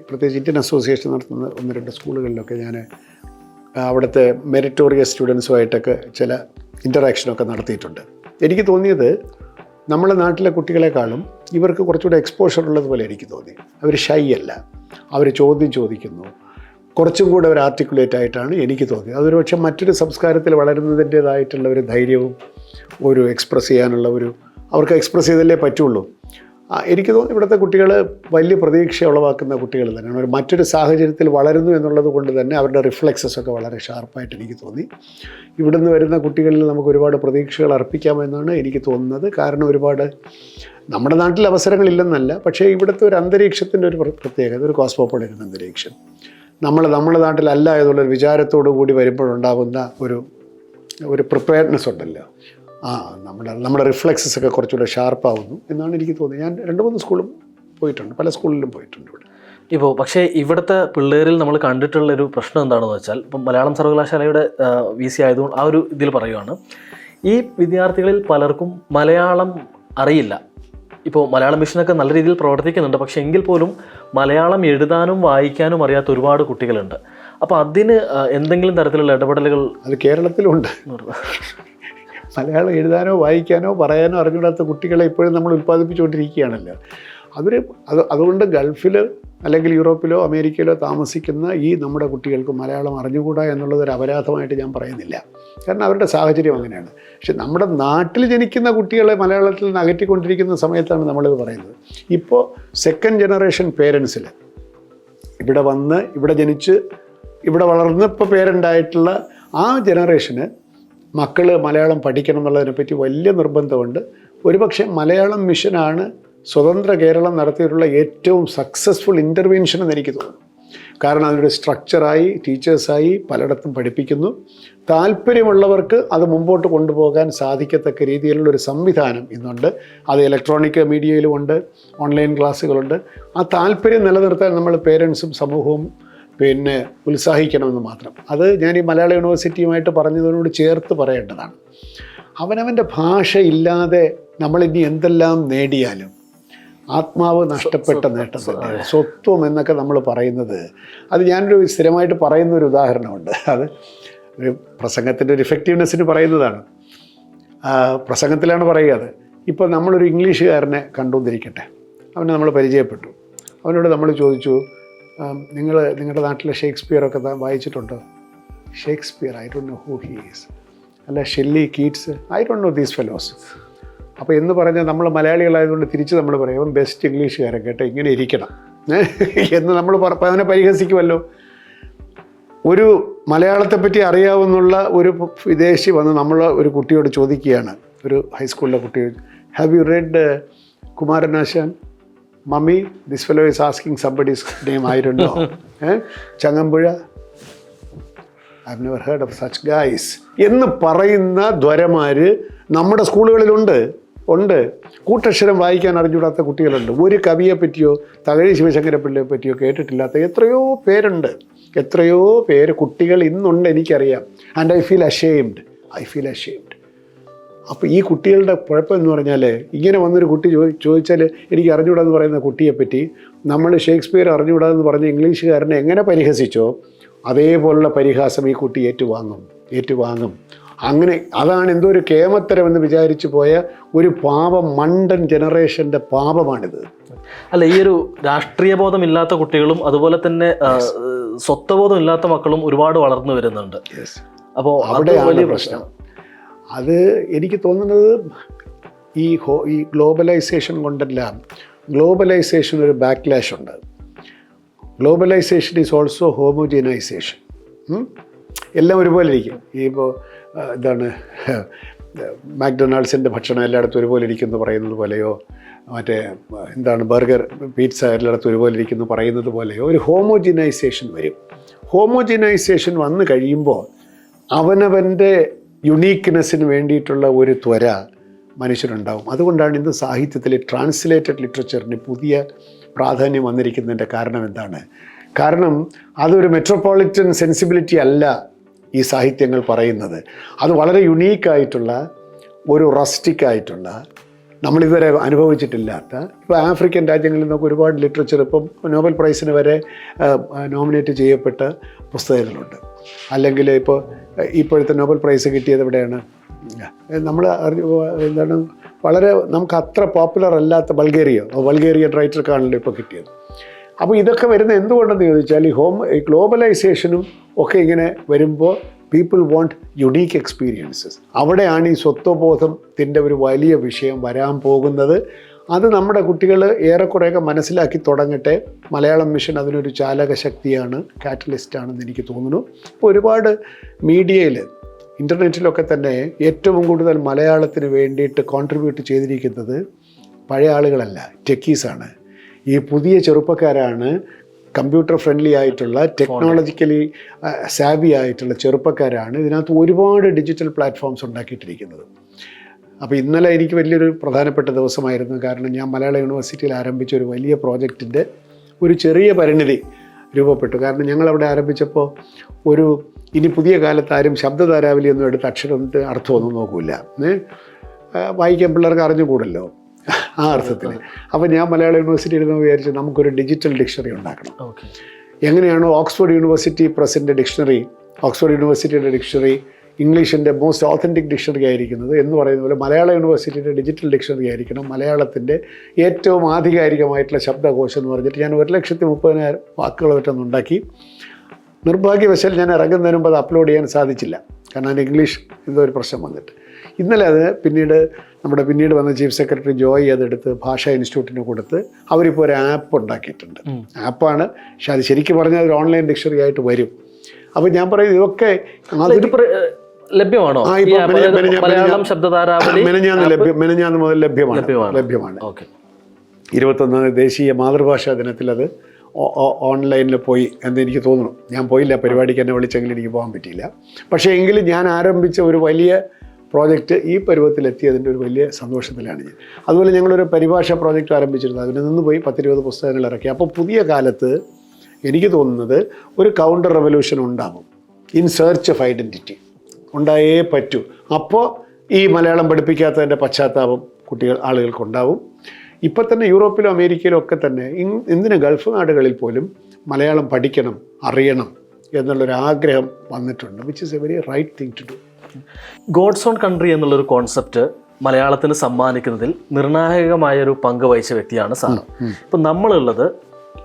പ്രത്യേകിച്ച് ഇന്ത്യൻ അസോസിയേഷൻ നടത്തുന്ന 1-2 സ്കൂളുകളിലൊക്കെ ഞാൻ അവിടുത്തെ മെറിറ്റോറിയസ് സ്റ്റുഡൻസുമായിട്ടൊക്കെ ചില ഇൻ്ററാക്ഷനൊക്കെ നടത്തിയിട്ടുണ്ട്. എനിക്ക് തോന്നിയത് നമ്മുടെ നാട്ടിലെ കുട്ടികളെക്കാളും ഇവർക്ക് കുറച്ചുകൂടെ എക്സ്പോഷർ ഉള്ളതുപോലെ എനിക്ക് തോന്നി. അവർ ഷൈ അല്ല, അവർ ചോദ്യം ചോദിക്കുന്നു, കുറച്ചും കൂടെ ഒരു ആർട്ടിക്കുലേറ്റ് ആയിട്ടാണ് എനിക്ക് തോന്നിയത്. അതൊരു പക്ഷേ മറ്റൊരു സംസ്കാരത്തിൽ വളരുന്നതിൻ്റേതായിട്ടുള്ള ഒരു ധൈര്യവും ഒരു എക്സ്പ്രസ് ചെയ്യാനുള്ള അവർക്ക് എക്സ്പ്രസ് ചെയ്തല്ലേ പറ്റുള്ളൂ. എനിക്ക് തോന്നുന്നു ഇവിടുത്തെ കുട്ടികൾ വലിയ പ്രതീക്ഷ ഉളവാക്കുന്ന കുട്ടികൾ തന്നെയാണ്. ഒരു മറ്റൊരു സാഹചര്യത്തിൽ വളരുന്നു എന്നുള്ളത് കൊണ്ട് തന്നെ അവരുടെ റിഫ്ലെക്സസ് ഒക്കെ വളരെ ഷാർപ്പായിട്ട് എനിക്ക് തോന്നി. ഇവിടുന്ന് വരുന്ന കുട്ടികളിൽ നമുക്ക് ഒരുപാട് പ്രതീക്ഷകൾ അർപ്പിക്കാമെന്നാണ് എനിക്ക് തോന്നുന്നത്. കാരണം നമ്മുടെ നാട്ടിൽ അവസരങ്ങളില്ലെന്നല്ല, പക്ഷേ ഇവിടുത്തെ ഒരു അന്തരീക്ഷത്തിൻ്റെ ഒരു പ്രത്യേകത, ഒരു കോസ്മോപൊളിറ്റൻ അന്തരീക്ഷം, നമ്മുടെ നാട്ടിലല്ല എന്നുള്ളൊരു വിചാരത്തോടു കൂടി വരുമ്പോഴുണ്ടാകുന്ന ഒരു പ്രിപ്പയർഡ്നെസ് ഉണ്ടല്ലോ, നമ്മുടെ റിഫ്ലെക്സസ് ഒക്കെ കുറച്ചുകൂടെ ഷാർപ്പാവുന്നു എന്നാണ് എനിക്ക് തോന്നിയത്. ഞാൻ 2-3 സ്കൂളും പോയിട്ടുണ്ട്, പല സ്കൂളിലും പോയിട്ടുണ്ട് ഇവിടെ. ഇപ്പോൾ പക്ഷേ ഇവിടുത്തെ പിള്ളേരിൽ നമ്മൾ കണ്ടിട്ടുള്ളൊരു പ്രശ്നം എന്താണെന്ന് വെച്ചാൽ, ഇപ്പം മലയാളം സർവകലാശാലയുടെ VC ആയതുകൊണ്ട് ആ ഒരു ഇതിൽ പറയുവാണ്, ഈ വിദ്യാർത്ഥികളിൽ പലർക്കും മലയാളം അറിയില്ല. ഇപ്പോൾ മലയാളം മിഷനൊക്കെ നല്ല രീതിയിൽ പ്രവർത്തിക്കുന്നുണ്ട്, പക്ഷേ എങ്കിൽ പോലും മലയാളം എഴുതാനും വായിക്കാനും അറിയാത്ത ഒരുപാട് കുട്ടികളുണ്ട്. അപ്പോൾ അതിന് എന്തെങ്കിലും തരത്തിലുള്ള ഇടപെടലുകൾ അത് കേരളത്തിലുണ്ട്. മലയാളം എഴുതാനോ വായിക്കാനോ പറയാനോ അറിഞ്ഞൂടാത്ത കുട്ടികളെ ഇപ്പോഴും നമ്മൾ ഉൽപ്പാദിപ്പിച്ചുകൊണ്ടിരിക്കുകയാണല്ലോ. അതുകൊണ്ട് ഗൾഫിൽ അല്ലെങ്കിൽ യൂറോപ്പിലോ അമേരിക്കയിലോ താമസിക്കുന്ന ഈ നമ്മുടെ കുട്ടികൾക്ക് മലയാളം അറിഞ്ഞുകൂടാ എന്നുള്ളതൊരു അപരാധമായിട്ട് ഞാൻ പറയുന്നില്ല. കാരണം അവരുടെ സാഹചര്യം അങ്ങനെയാണ്. പക്ഷെ നമ്മുടെ നാട്ടിൽ ജനിക്കുന്ന കുട്ടികളെ മലയാളത്തിൽ നിന്ന് അകറ്റിക്കൊണ്ടിരിക്കുന്ന സമയത്താണ് നമ്മളിത് പറയുന്നത്. ഇപ്പോൾ സെക്കൻഡ് ജനറേഷൻ പേരൻസിൽ ഇവിടെ വന്ന് ഇവിടെ ജനിച്ച് ഇവിടെ വളർന്ന് ഇപ്പോൾ പേരൻ്റായിട്ടുള്ള ആ ജനറേഷന് മക്കൾ മലയാളം പഠിക്കണം എന്നുള്ളതിനെപ്പറ്റി വലിയ നിർബന്ധമുണ്ട്. ഒരുപക്ഷെ മലയാളം മിഷനാണ് സ്വതന്ത്ര കേരളം നടത്തിയിട്ടുള്ള ഏറ്റവും സക്സസ്ഫുൾ ഇൻ്റർവെൻഷൻ എന്ന് എനിക്ക് തോന്നുന്നു. കാരണം അതിനൊരു സ്ട്രക്ചറായി ടീച്ചേഴ്സായി പലയിടത്തും പഠിപ്പിക്കുന്നു. താല്പര്യമുള്ളവർക്ക് അത് മുമ്പോട്ട് കൊണ്ടുപോകാൻ സാധിക്കത്തക്ക രീതിയിലുള്ളൊരു സംവിധാനം ഇന്നുണ്ട്. അത് ഇലക്ട്രോണിക് മീഡിയയിലുമുണ്ട്, ഓൺലൈൻ ക്ലാസ്സുകളുണ്ട്. ആ താല്പര്യം നിലനിർത്താൻ നമ്മൾ പേരൻസും സമൂഹവും ഉത്സാഹിക്കണമെന്ന് മാത്രം. അത് ഞാൻ ഈ മലയാള യൂണിവേഴ്സിറ്റിയുമായിട്ട് പറഞ്ഞതിനോട് ചേർത്ത് പറയേണ്ടതാണ്. അവനവൻ്റെ ഭാഷ ഇല്ലാതെ നമ്മളിനി എന്തെല്ലാം നേടിയാലും ആത്മാവ് നഷ്ടപ്പെട്ട നേട്ടം തന്നെ. സ്വത്വം എന്നൊക്കെ നമ്മൾ പറയുന്നത്, അത് ഞാനൊരു സ്ഥിരമായിട്ട് പറയുന്നൊരു ഉദാഹരണമുണ്ട്. അത് ഒരു പ്രസംഗത്തിൻ്റെ ഒരു ഇഫക്റ്റീവ്നെസ്സിന് പറയുന്നതാണ്. പ്രസംഗത്തിലാണ് പറയുക. അത് ഇപ്പോൾ നമ്മളൊരു ഇംഗ്ലീഷുകാരനെ കണ്ടുകൊണ്ടിരിക്കട്ടെ, അവനെ നമ്മൾ പരിചയപ്പെട്ടു. അവനോട് നമ്മൾ ചോദിച്ചു, നിങ്ങളുടെ നാട്ടിലെ ഷേക്സ്പിയറൊക്കെ വായിച്ചിട്ടുണ്ടോ? Shakespeare, I don't know who he is. അല്ല Shelley, Keats, I don't know these fellows. അപ്പോൾ എന്ന് പറഞ്ഞാൽ നമ്മൾ മലയാളികളായതുകൊണ്ട് തിരിച്ച് നമ്മൾ പറയും, അവൻ ബെസ്റ്റ് ഇംഗ്ലീഷുകാരൻ കേട്ടോ, ഇങ്ങനെ ഇരിക്കണം എന്ന് നമ്മൾ അവനെ പരിഹസിക്കുമല്ലോ. ഒരു മലയാളത്തെപ്പറ്റി അറിയാവുന്നുള്ള ഒരു വിദേശി വന്ന് നമ്മൾ ഒരു കുട്ടിയോട് ചോദിക്കുകയാണ്, ഒരു ഹൈസ്കൂളിലെ കുട്ടിയോട്, have you red Kumaranasan? Mummy, this fellow is asking somebody's name, I don't no. Changampuzha, I have never heard of such guys എന്ന് പറയുന്ന ധ്വരമാർ നമ്മുടെ സ്കൂളുകളിലുണ്ട്. കൂട്ടക്ഷരം വായിക്കാൻ അറിഞ്ഞൂടാത്ത കുട്ടികളുണ്ട്. ഒരു കവിയെ പറ്റിയോ തകഴി ശിവശങ്കര പിള്ളയെ പറ്റിയോ കേട്ടിട്ടില്ലാത്ത എത്രയോ പേരുണ്ട്. എത്രയോ പേര് കുട്ടികൾ ഇന്നുണ്ട്, എനിക്കറിയാം. And I feel ashamed. അപ്പോൾ ഈ കുട്ടികളുടെ കുഴപ്പം എന്ന് പറഞ്ഞാൽ, ഇങ്ങനെ വന്നൊരു കുട്ടി ചോദിച്ചാൽ എനിക്ക് അറിഞ്ഞുകൂടാന്ന് പറയുന്ന കുട്ടിയെപ്പറ്റി നമ്മൾ ഷേക്സ്പിയർ അറിഞ്ഞുകൂടാന്ന് പറഞ്ഞ ഇംഗ്ലീഷുകാരനെ എങ്ങനെ പരിഹസിച്ചോ അതേപോലുള്ള പരിഹാസം ഈ കുട്ടി ഏറ്റുവാങ്ങും. അങ്ങനെ അതാണ് എന്തോ ഒരു കേമത്തരമെന്ന് വിചാരിച്ചു പോയ ഒരു മണ്ടൻ ജനറേഷൻ്റെ പാപമാണിത്. അല്ല, ഈ ഒരു രാഷ്ട്രീയ ബോധമില്ലാത്ത കുട്ടികളും അതുപോലെ തന്നെ സ്വത്വബോധം ഇല്ലാത്ത മക്കളും ഒരുപാട് വളർന്നു വരുന്നുണ്ട്. അപ്പോൾ അവിടെയാണ് പ്രശ്നം. അത് എനിക്ക് തോന്നുന്നത് ഈ ഗ്ലോബലൈസേഷൻ കൊണ്ടെല്ലാം, ഗ്ലോബലൈസേഷൻ ഒരു ബാക്ക്ലാഷ് ഉണ്ട്. Globalisation is also homogenisation. എല്ലാം ഒരുപോലെ ഇരിക്കും. ഇപ്പോൾ മാക്ഡൊണാൾഡ്സിൻ്റെ ഭക്ഷണം എല്ലായിടത്തും ഒരുപോലെ ഇരിക്കുന്നു പറയുന്നത് പോലെയോ, ബർഗർ, പിസ്സ എല്ലായിടത്തും ഒരുപോലെ ഇരിക്കുന്നു പറയുന്നത് പോലെയോ ഒരു ഹോമോജനൈസേഷൻ വരും. ഹോമോജനൈസേഷൻ വന്നു കഴിയുമ്പോൾ അവനവൻ്റെ യുണീക്ക്നെസ്സിന് വേണ്ടിയിട്ടുള്ള ഒരു ത്വര മനുഷ്യരുണ്ടാവും. അതുകൊണ്ടാണ് ഇന്ന് സാഹിത്യത്തിൽ ട്രാൻസ്ലേറ്റഡ് ലിറ്ററേച്ചറിന് പുതിയ പ്രാധാന്യം വന്നിരിക്കുന്നതിൻ്റെ കാരണം എന്താണ്? കാരണം അതൊരു മെട്രോപൊളിറ്റൻ സെൻസിബിലിറ്റി അല്ല ഈ സാഹിത്യങ്ങൾ പറയുന്നത്. അത് വളരെ യുണീക്കായിട്ടുള്ള, ഒരു റസ്റ്റിക്കായിട്ടുള്ള, നമ്മളിതുവരെ അനുഭവിച്ചിട്ടില്ലാത്ത, ഇപ്പോൾ ആഫ്രിക്കൻ രാജ്യങ്ങളിൽ നിന്നൊക്കെ ഒരുപാട് ലിറ്ററേച്ചർ ഇപ്പം നോബൽ പ്രൈസിന് വരെ നോമിനേറ്റ് ചെയ്യപ്പെട്ട പുസ്തകങ്ങളുണ്ട്. അല്ലെങ്കിൽ ഇപ്പോഴത്തെ നോബൽ പ്രൈസ് കിട്ടിയത് എവിടെയാണ്? നമ്മൾ വളരെ നമുക്ക് അത്ര പോപ്പുലർ അല്ലാത്ത ബൾഗേറിയൻ റൈറ്റർക്കാണല്ലോ ഇപ്പോൾ കിട്ടിയത്. അപ്പോൾ ഇതൊക്കെ വരുന്ന എന്തുകൊണ്ടെന്ന് ചോദിച്ചാൽ ഈ ഗ്ലോബലൈസേഷനും ഒക്കെ ഇങ്ങനെ വരുമ്പോൾ പീപ്പിൾ വാണ്ട് യുണീക്ക് എക്സ്പീരിയൻസസ്. അവിടെയാണ് ഈ സ്വത്വബോധത്തിൻ്റെ ഒരു വലിയ വിഷയം വരാൻ പോകുന്നത്. അത് നമ്മുടെ കുട്ടികൾ ഏറെക്കുറെയൊക്കെ മനസ്സിലാക്കി തുടങ്ങട്ടെ. മലയാളം മിഷൻ അതിനൊരു ചാലകശക്തിയാണ്, കാറ്റലിസ്റ്റാണെന്ന് എനിക്ക് തോന്നുന്നു. ഇപ്പോൾ ഒരുപാട് മീഡിയയിൽ, ഇൻ്റർനെറ്റിലൊക്കെ തന്നെ ഏറ്റവും കൂടുതൽ മലയാളത്തിന് വേണ്ടിയിട്ട് കോൺട്രിബ്യൂട്ട് ചെയ്തിരിക്കുന്നത് പഴയ ആളുകളല്ല, ടെക്കീസാണ്. ഈ പുതിയ ചെറുപ്പക്കാരാണ്, കമ്പ്യൂട്ടർ ഫ്രണ്ട്ലി ആയിട്ടുള്ള, ടെക്നോളജിക്കലി സാവി ആയിട്ടുള്ള ചെറുപ്പക്കാരാണ് ഇതിനകത്ത് ഒരുപാട് ഡിജിറ്റൽ പ്ലാറ്റ്ഫോംസ് ഉണ്ടാക്കിയിട്ടിരിക്കുന്നത്. അപ്പോൾ ഇന്നലെ എനിക്ക് വലിയൊരു പ്രധാനപ്പെട്ട ദിവസമായിരുന്നു. കാരണം ഞാൻ മലയാള യൂണിവേഴ്സിറ്റിയിൽ ആരംഭിച്ച ഒരു വലിയ പ്രോജക്റ്റിൻ്റെ ഒരു ചെറിയ പരിണിതി രൂപപ്പെട്ടു. കാരണം ഞങ്ങളവിടെ ആരംഭിച്ചപ്പോൾ ഇനി പുതിയ കാലത്ത് ആരും ശബ്ദധാരാവലിയൊന്നും എടുത്ത് അക്ഷരത്തിൻ്റെ അർത്ഥമൊന്നും നോക്കില്ല, വായിക്കാൻ പിള്ളേർക്ക് അറിഞ്ഞുകൂടല്ലോ ആ അർത്ഥത്തിൽ. അപ്പോൾ ഞാൻ മലയാളം യൂണിവേഴ്സിറ്റിയിൽ നിന്ന് വിചാരിച്ചു നമുക്കൊരു ഡിജിറ്റൽ ഡിക്ഷണറി ഉണ്ടാക്കണം. എങ്ങനെയാണോ ഓക്സ്ഫോർഡ് യൂണിവേഴ്സിറ്റി പ്രസിൻ്റെ ഡിക്ഷണറി, ഓക്സ്ഫോർഡ് യൂണിവേഴ്സിറ്റിയുടെ ഡിക്ഷണറി ഇംഗ്ലീഷിൻ്റെ മോസ്റ്റ് ഓതൻറ്റിക് ഡിക്ഷണറി ആയിരിക്കുന്നത് എന്ന് പറയുന്ന പോലെ മലയാള യൂണിവേഴ്സിറ്റിയുടെ ഡിജിറ്റൽ ഡിക്ഷണറി ആയിരിക്കണം മലയാളത്തിൻ്റെ ഏറ്റവും ആധികാരികമായിട്ടുള്ള ശബ്ദകോശം എന്ന് പറഞ്ഞിട്ട് ഞാൻ 1,30,000 വാക്കുകൾ ഉണ്ടാക്കി. നിർഭാഗ്യവശാൽ ഞാൻ ഇറങ്ങുന്നതിന് മുമ്പ് അത് അപ്ലോഡ് ചെയ്യാൻ സാധിച്ചില്ല, കാരണം അതിൻ്റെ ഇംഗ്ലീഷ് എന്തോ ഒരു പ്രശ്നം വന്നിട്ട്. ഇന്നലെ അത് പിന്നീട് വന്ന ചീഫ് സെക്രട്ടറി ജോയ് അതെടുത്ത് ഭാഷാ ഇൻസ്റ്റിറ്റ്യൂട്ടിന് കൊടുത്ത് അവരിപ്പോൾ ഒരു ആപ്പ് ഉണ്ടാക്കിയിട്ടുണ്ട്. ആപ്പാണ്, പക്ഷെ അത് ശരിക്കും പറഞ്ഞാൽ ഒരു ഓൺലൈൻ ഡിക്ഷണറി ആയിട്ട് വരും. അപ്പോൾ ഞാൻ പറയും ഇതൊക്കെ ലഭ്യമാണോ? മെനഞ്ഞാന്ന് മുതൽ ലഭ്യമാണ്. 21 ദേശീയ മാതൃഭാഷാ ദിനത്തിൽ അത് ഓൺലൈനിൽ പോയി എന്ന് എനിക്ക് തോന്നുന്നു. ഞാൻ പോയില്ല, പരിപാടിക്ക് എന്നെ വിളിച്ചെങ്കിലും എനിക്ക് പോകാൻ പറ്റിയില്ല. പക്ഷേ എങ്കിലും ഞാൻ ആരംഭിച്ച ഒരു വലിയ പ്രോജക്റ്റ് ഈ പരുവത്തിലെത്തിയതിൻ്റെ ഒരു വലിയ സന്തോഷത്തിലാണ് ഞാൻ. അതുപോലെ ഞങ്ങളൊരു പരിഭാഷ പ്രോജക്റ്റ് ആരംഭിച്ചിരുന്നു, അതിൽ നിന്ന് പോയി 10-20 പുസ്തകങ്ങൾ ഇറക്കി. അപ്പോൾ പുതിയ കാലത്ത് എനിക്ക് തോന്നുന്നത് ഒരു കൗണ്ടർ റെവല്യൂഷൻ ഉണ്ടാകും, ഇൻ സെർച്ച് ഓഫ് ഐഡൻറ്റിറ്റി ഉണ്ടായേ പറ്റൂ. അപ്പോൾ ഈ മലയാളം പഠിപ്പിക്കാത്തതിൻ്റെ പശ്ചാത്താപം ആളുകൾക്കുണ്ടാവും. ഇപ്പം തന്നെ യൂറോപ്പിലും അമേരിക്കയിലും ഒക്കെ തന്നെ എന്തിന് ഗൾഫ് നാടുകളിൽ പോലും മലയാളം പഠിക്കണം, അറിയണം എന്നുള്ളൊരു ആഗ്രഹം വന്നിട്ടുണ്ട്, which is a very right thing to do. God's own country എന്നുള്ളൊരു കോൺസെപ്റ്റ് മലയാളത്തിന് സമ്മാനിക്കുന്നതിൽ നിർണായകമായൊരു പങ്ക് വഹിച്ച വ്യക്തിയാണ് സാർ. ഇപ്പം നമ്മളുള്ളത്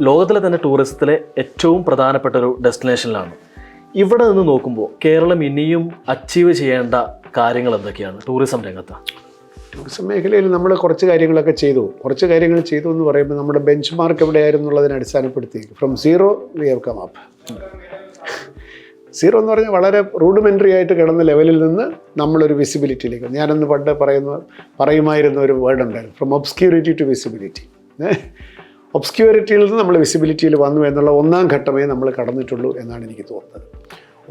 ലോകത്തിലെ തന്നെ ടൂറിസത്തിലെ ഏറ്റവും പ്രധാനപ്പെട്ട ഒരു ഡെസ്റ്റിനേഷനിലാണ്. ഇവിടെ നിന്ന് നോക്കുമ്പോൾ കേരളം ഇനിയും അച്ചീവ് ചെയ്യേണ്ട കാര്യങ്ങൾ എന്തൊക്കെയാണ് ടൂറിസം രംഗത്ത്? ടൂറിസം മേഖലയിൽ നമ്മൾ കുറച്ച് കാര്യങ്ങൾ ചെയ്തു എന്ന് പറയുമ്പോൾ നമ്മുടെ ബെഞ്ച് മാർക്ക് എവിടെയായിരുന്നു എന്നുള്ളതിനെ അടിസ്ഥാനപ്പെടുത്തി from zero we have come up. Zero എന്ന് പറഞ്ഞാൽ വളരെ റൂഡിമെൻ്ററി ആയിട്ട് കിടന്ന ലെവലിൽ നിന്ന് നമ്മളൊരു വിസിബിലിറ്റിയിലേക്ക്, ഞാനന്ന് പണ്ട് പറയുമായിരുന്ന ഒരു വേർഡ് ഉണ്ടായിരുന്നു, ഫ്രം ഒബ്സ്ക്യൂരിറ്റി ടു വിസിബിലിറ്റി. ഒബ്സ്ക്യൂരിറ്റിയിൽ നിന്ന് നമ്മൾ വിസിബിലിറ്റിയിൽ വന്നു എന്നുള്ള ഒന്നാം ഘട്ടമേ നമ്മൾ കടന്നിട്ടുള്ളൂ എന്നാണ് എനിക്ക് തോന്നുന്നത്.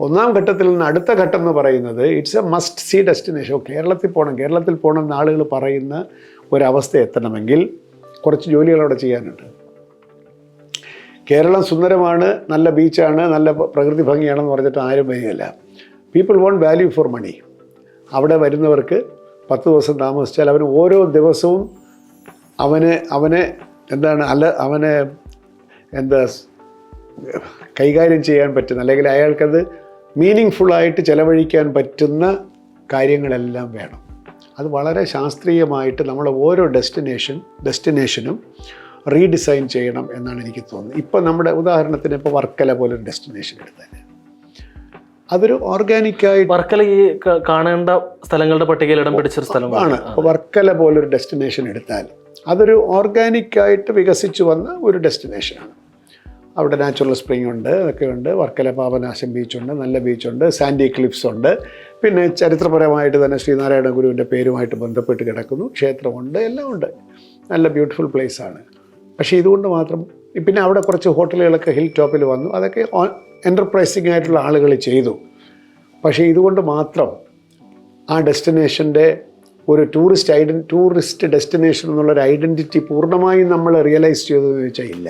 ഒന്നാം ഘട്ടത്തിൽ നിന്ന് അടുത്ത ഘട്ടം എന്ന് പറയുന്നത് it's a must see destination. കേരളത്തിൽ പോകണം എന്ന് ആളുകൾ പറയുന്ന ഒരവസ്ഥ എത്തണമെങ്കിൽ കുറച്ച് ജോലികൾ അവിടെ ചെയ്യാനുണ്ട്. കേരളം സുന്ദരമാണ്, നല്ല ബീച്ചാണ്, നല്ല പ്രകൃതി ഭംഗിയാണെന്ന് പറഞ്ഞിട്ട് ആരും വരികയല്ല. People want value for money. അവിടെ വരുന്നവർക്ക് 10 ദിവസം താമസിച്ചാൽ അവന് ഓരോ ദിവസവും അവനെ കൈകാര്യം ചെയ്യാൻ പറ്റുന്ന, അല്ലെങ്കിൽ അയാൾക്കത് മീനിങ് ഫുള്ളായിട്ട് ചിലവഴിക്കാൻ പറ്റുന്ന കാര്യങ്ങളെല്ലാം വേണം. അത് വളരെ ശാസ്ത്രീയമായിട്ട് നമ്മൾ ഓരോ ഡെസ്റ്റിനേഷനും റീഡിസൈൻ ചെയ്യണം എന്നാണ് എനിക്ക് തോന്നുന്നത്. ഇപ്പോൾ നമ്മുടെ ഉദാഹരണത്തിന് ഇപ്പോൾ വർക്കല പോലൊരു ഡെസ്റ്റിനേഷൻ എടുത്താൽ അതൊരു ഓർഗാനിക്കായിട്ട്, വർക്കല ഈ കാണേണ്ട സ്ഥലങ്ങളുടെ പട്ടികയിൽ ഇടം പിടിച്ചൊരു സ്ഥലമാണ്. ഇപ്പോൾ വർക്കല പോലൊരു ഡെസ്റ്റിനേഷൻ എടുത്താൽ അതൊരു ഓർഗാനിക്കായിട്ട് വികസിച്ച് വന്ന ഒരു ഡെസ്റ്റിനേഷനാണ്. അവിടെ നാച്ചുറൽ സ്പ്രിംഗ് ഉണ്ട്, അതൊക്കെ ഉണ്ട്. വർക്കല പാപനാശം ബീച്ചുണ്ട്, നല്ല ബീച്ചുണ്ട്, സാൻഡി ക്ലിഫ്സ് ഉണ്ട്. പിന്നെ ചരിത്രപരമായിട്ട് തന്നെ ശ്രീനാരായണ ഗുരുവിൻ്റെ പേരുമായിട്ട് ബന്ധപ്പെട്ട് കിടക്കുന്നു, ക്ഷേത്രമുണ്ട്, എല്ലാം ഉണ്ട്. നല്ല ബ്യൂട്ടിഫുൾ പ്ലേസാണ്. പക്ഷേ ഇതുകൊണ്ട് മാത്രം, പിന്നെ അവിടെ കുറച്ച് ഹോട്ടലുകളൊക്കെ ഹിൽ ടോപ്പിൽ വന്നു, അതൊക്കെ എൻ്റർപ്രൈസിംഗ് ആയിട്ടുള്ള ആളുകൾ ചെയ്തു. പക്ഷേ ഇതുകൊണ്ട് മാത്രം ആ ഡെസ്റ്റിനേഷൻ്റെ ഒരു ടൂറിസ്റ്റ് ഡെസ്റ്റിനേഷൻ എന്നുള്ളൊരു ഐഡൻറ്റിറ്റി പൂർണ്ണമായും നമ്മൾ റിയലൈസ് ചെയ്തതെന്ന് ചോദിച്ചാൽ ഇല്ല.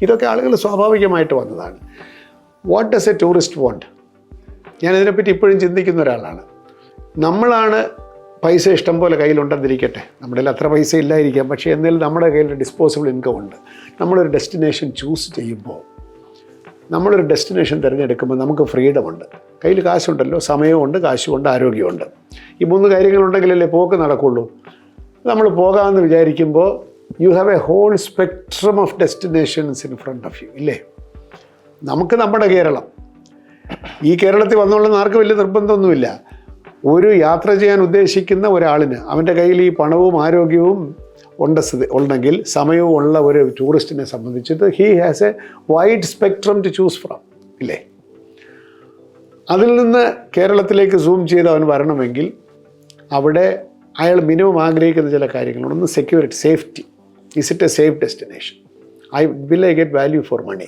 ഇതൊക്കെ ആളുകൾ സ്വാഭാവികമായിട്ട് വന്നതാണ്. What does a tourist want? ഞാനിതിനെപ്പറ്റി ഇപ്പോഴും ചിന്തിക്കുന്ന ഒരാളാണ്. നമ്മളാണ് പൈസ ഇഷ്ടം പോലെ കയ്യിലുണ്ടെന്നിരിക്കട്ടെ, നമ്മുടെ കയ്യിൽ അത്ര പൈസ ഇല്ലായിരിക്കാം, പക്ഷേ എന്നാലും നമ്മുടെ കയ്യിൽ ഡിസ്പോസിബിൾ ഇൻകം ഉണ്ട്. നമ്മളൊരു ഡെസ്റ്റിനേഷൻ ചൂസ് ചെയ്യുമ്പോൾ, നമ്മളൊരു ഡെസ്റ്റിനേഷൻ തിരഞ്ഞെടുക്കുമ്പോൾ നമുക്ക് ഫ്രീഡമുണ്ട്. കയ്യിൽ കാശുണ്ടല്ലോ, സമയമുണ്ട്, കാശുമുണ്ട്, ആരോഗ്യമുണ്ട്. ഈ 3 കാര്യങ്ങളുണ്ടെങ്കിലല്ലേ പോക്ക് നടക്കുള്ളൂ. നമ്മൾ പോകാമെന്ന് വിചാരിക്കുമ്പോൾ you have a whole spectrum of destinations in front of you, ഇല്ലേ? നമുക്ക് നമ്മുടെ കേരളം, ഈ കേരളത്തിൽ വന്നോളുന്ന ആർക്കും വലിയ നിർബന്ധമൊന്നുമില്ല. ഒരു യാത്ര ചെയ്യാൻ ഉദ്ദേശിക്കുന്ന ഒരാളിന് അവൻ്റെ കയ്യിൽ ഈ പണവും ആരോഗ്യവും ഉണ്ടെങ്കിൽ, സമയവും ഉള്ള ഒരു ടൂറിസ്റ്റിനെ സംബന്ധിച്ചിട്ട് he has a wide spectrum to choose from, ഇല്ലേ? അതിൽ നിന്ന് കേരളത്തിലേക്ക് സൂം ചെയ്ത് അവൻ വരണമെങ്കിൽ അവിടെ അയാൾ മിനിമം ആഗ്രഹിക്കുന്ന ചില കാര്യങ്ങളുണ്ട്. ഒന്ന് security, safety. Is it a safe destination? Will I get value for money?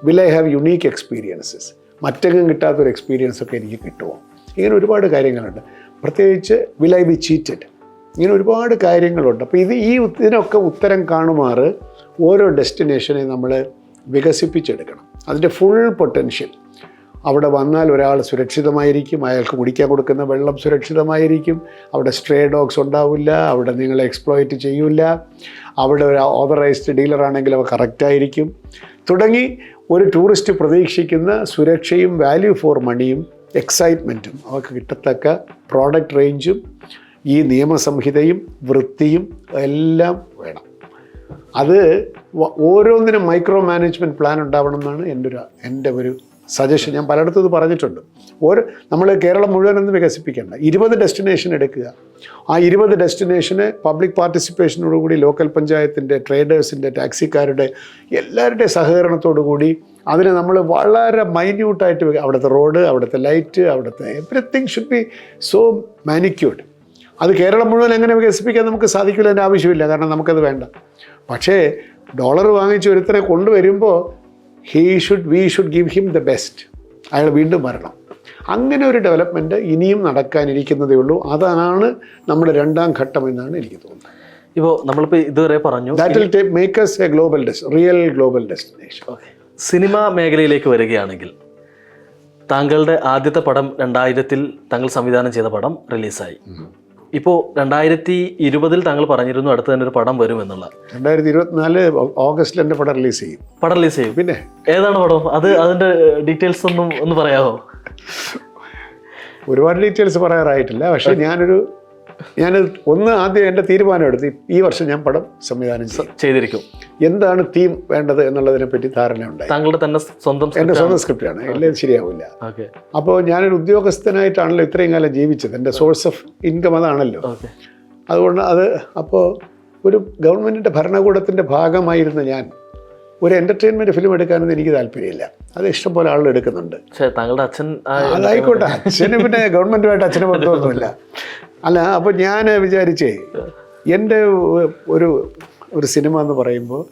Will I have unique experiences? മറ്റെങ്ങും കിട്ടാത്തൊരു എക്സ്പീരിയൻസൊക്കെ എനിക്ക് കിട്ടുമോ? ഇങ്ങനെ ഒരുപാട് കാര്യങ്ങളുണ്ട്. പ്രത്യേകിച്ച് വിൽ ഐ ബി ചീറ്റഡ്? ഇങ്ങനെ ഒരുപാട് കാര്യങ്ങളുണ്ട്. അപ്പോൾ ഇതിനൊക്കെ ഉത്തരം കാണുമാറ് ഓരോ ഡെസ്റ്റിനേഷനെ നമ്മൾ വികസിപ്പിച്ചെടുക്കണം. അതിൻ്റെ ഫുൾ പൊട്ടൻഷ്യൽ അവിടെ വന്നാൽ ഒരാൾ സുരക്ഷിതമായിരിക്കും, അയാൾക്ക് കുടിക്കാൻ കൊടുക്കുന്ന വെള്ളം സുരക്ഷിതമായിരിക്കും, അവിടെ സ്ട്രേ ഡോഗ്സ് ഉണ്ടാവില്ല, അവിടെ നിങ്ങളെ എക്സ്പ്ലോയിറ്റ് ചെയ്യില്ല, അവിടെ ഒരു ഓതറൈസ്ഡ് ഡീലറാണെങ്കിൽ അവ കറക്റ്റായിരിക്കും തുടങ്ങി ഒരു ടൂറിസ്റ്റ് പ്രതീക്ഷിക്കുന്ന സുരക്ഷയും വാല്യൂ ഫോർ മണിയും എക്സൈറ്റ്മെൻറ്റും അവർക്ക് കിട്ടത്തക്ക പ്രോഡക്റ്റ് റേഞ്ചും ഈ നിയമസംഹിതയും വൃത്തിയും എല്ലാം വേണം. അത് ഓരോന്നിനും മൈക്രോ മാനേജ്മെൻറ്റ് പ്ലാൻ ഉണ്ടാവണം എന്നാണ് എൻ്റെ ഒരു സജഷൻ. ഞാൻ പലയിടത്തും ഇത് പറഞ്ഞിട്ടുണ്ട്. നമ്മൾ കേരളം മുഴുവനൊന്നും വികസിപ്പിക്കേണ്ട, 20 ഡെസ്റ്റിനേഷൻ എടുക്കുക. ആ 20 ഡെസ്റ്റിനേഷന് പബ്ലിക് പാർട്ടിസിപ്പേഷനോടുകൂടി ലോക്കൽ പഞ്ചായത്തിൻ്റെ, ട്രേഡേഴ്സിൻ്റെ, ടാക്സിക്കാരുടെ എല്ലാവരുടെയും സഹകരണത്തോടു കൂടി അതിനെ നമ്മൾ വളരെ മൈന്യൂട്ടായിട്ട് അവിടുത്തെ റോഡ്, അവിടുത്തെ ലൈറ്റ്, അവിടുത്തെ എവറിത്തിങ് ഷുഡ് ബി സോ മാനിക്യൂർഡ്. അത് കേരളം മുഴുവൻ എങ്ങനെ വികസിപ്പിക്കാൻ നമുക്ക് സാധിക്കില്ല, അതിൻ്റെ ആവശ്യമില്ല, കാരണം നമുക്കത് വേണ്ട. പക്ഷേ ഡോളർ വാങ്ങിച്ച് ഒരുത്തരെ കൊണ്ടുവരുമ്പോൾ we should give him the best. അയാൾ വീണ്ടും വരണം. അങ്ങനെ ഒരു ഡെവലപ്മെൻറ്റ് ഇനിയും നടക്കാനിരിക്കുന്നതേ ഉള്ളൂ. അതാണ് നമ്മുടെ 2ാം ഘട്ടം എന്നാണ് എനിക്ക് തോന്നുന്നത്. ഇപ്പോൾ നമ്മളിപ്പോൾ ഇതുവരെ പറഞ്ഞു that will make us a real global destination. Cinema മേഖലയിലേക്ക് വരികയാണെങ്കിൽ താങ്കളുടെ ആദ്യത്തെ പടം 2000 താങ്കൾ സംവിധാനം ചെയ്ത പടം റിലീസായി. ഇപ്പോൾ 2020 താങ്കൾ പറഞ്ഞിരുന്നു അടുത്ത് തന്നെ ഒരു പടം വരുമെന്നുള്ള. 2024 ഓഗസ്റ്റിൽ എൻ്റെ പടം റിലീസ് ചെയ്യും. പിന്നെ ഏതാണ് പടം? അതിൻ്റെ ഡീറ്റെയിൽസ് ഒന്ന് പറയാമോ? ഒരുപാട് ഡീറ്റെയിൽസ് പറയാറായിട്ടില്ല. പക്ഷേ ആദ്യം എൻ്റെ തീരുമാനം എടുത്ത് ഈ വർഷം ഞാൻ പടം സംവിധാനം ചെയ്തിരിക്കും. എന്താണ് തീം വേണ്ടത് എന്നുള്ളതിനെ പറ്റി ധാരണ ഉണ്ടായി. താങ്കളുടെ തന്നെ എൻ്റെ സ്വന്തം സ്ക്രിപ്റ്റാണ്, എല്ലാം ശരിയാവില്ല. അപ്പോൾ ഞാനൊരു ഉദ്യോഗസ്ഥനായിട്ടാണല്ലോ ഇത്രയും കാലം ജീവിച്ചത്. എൻ്റെ സോഴ്സ് ഓഫ് ഇൻകം അതാണല്ലോ. അതുകൊണ്ട് അപ്പോൾ ഒരു ഗവൺമെൻറ്റിൻ്റെ ഭരണകൂടത്തിൻ്റെ ഭാഗമായിരുന്ന ഞാൻ ഒരു എൻ്റർടൈൻമെൻറ്റ് ഫിലിം എടുക്കാനൊന്നും എനിക്ക് താല്പര്യമില്ല. അത് ഇഷ്ടംപോലെ ആളുകൾ എടുക്കുന്നുണ്ട്. താങ്കളുടെ അച്ഛൻ അതായിക്കോട്ടെ, അച്ഛന് പിന്നെ ഗവൺമെൻറ്റുമായിട്ട് അച്ഛന് ബന്ധമൊന്നുമില്ല. അപ്പോൾ ഞാൻ വിചാരിച്ചേ എൻ്റെ ഒരു സിനിമ എന്ന് പറയുമ്പോൾ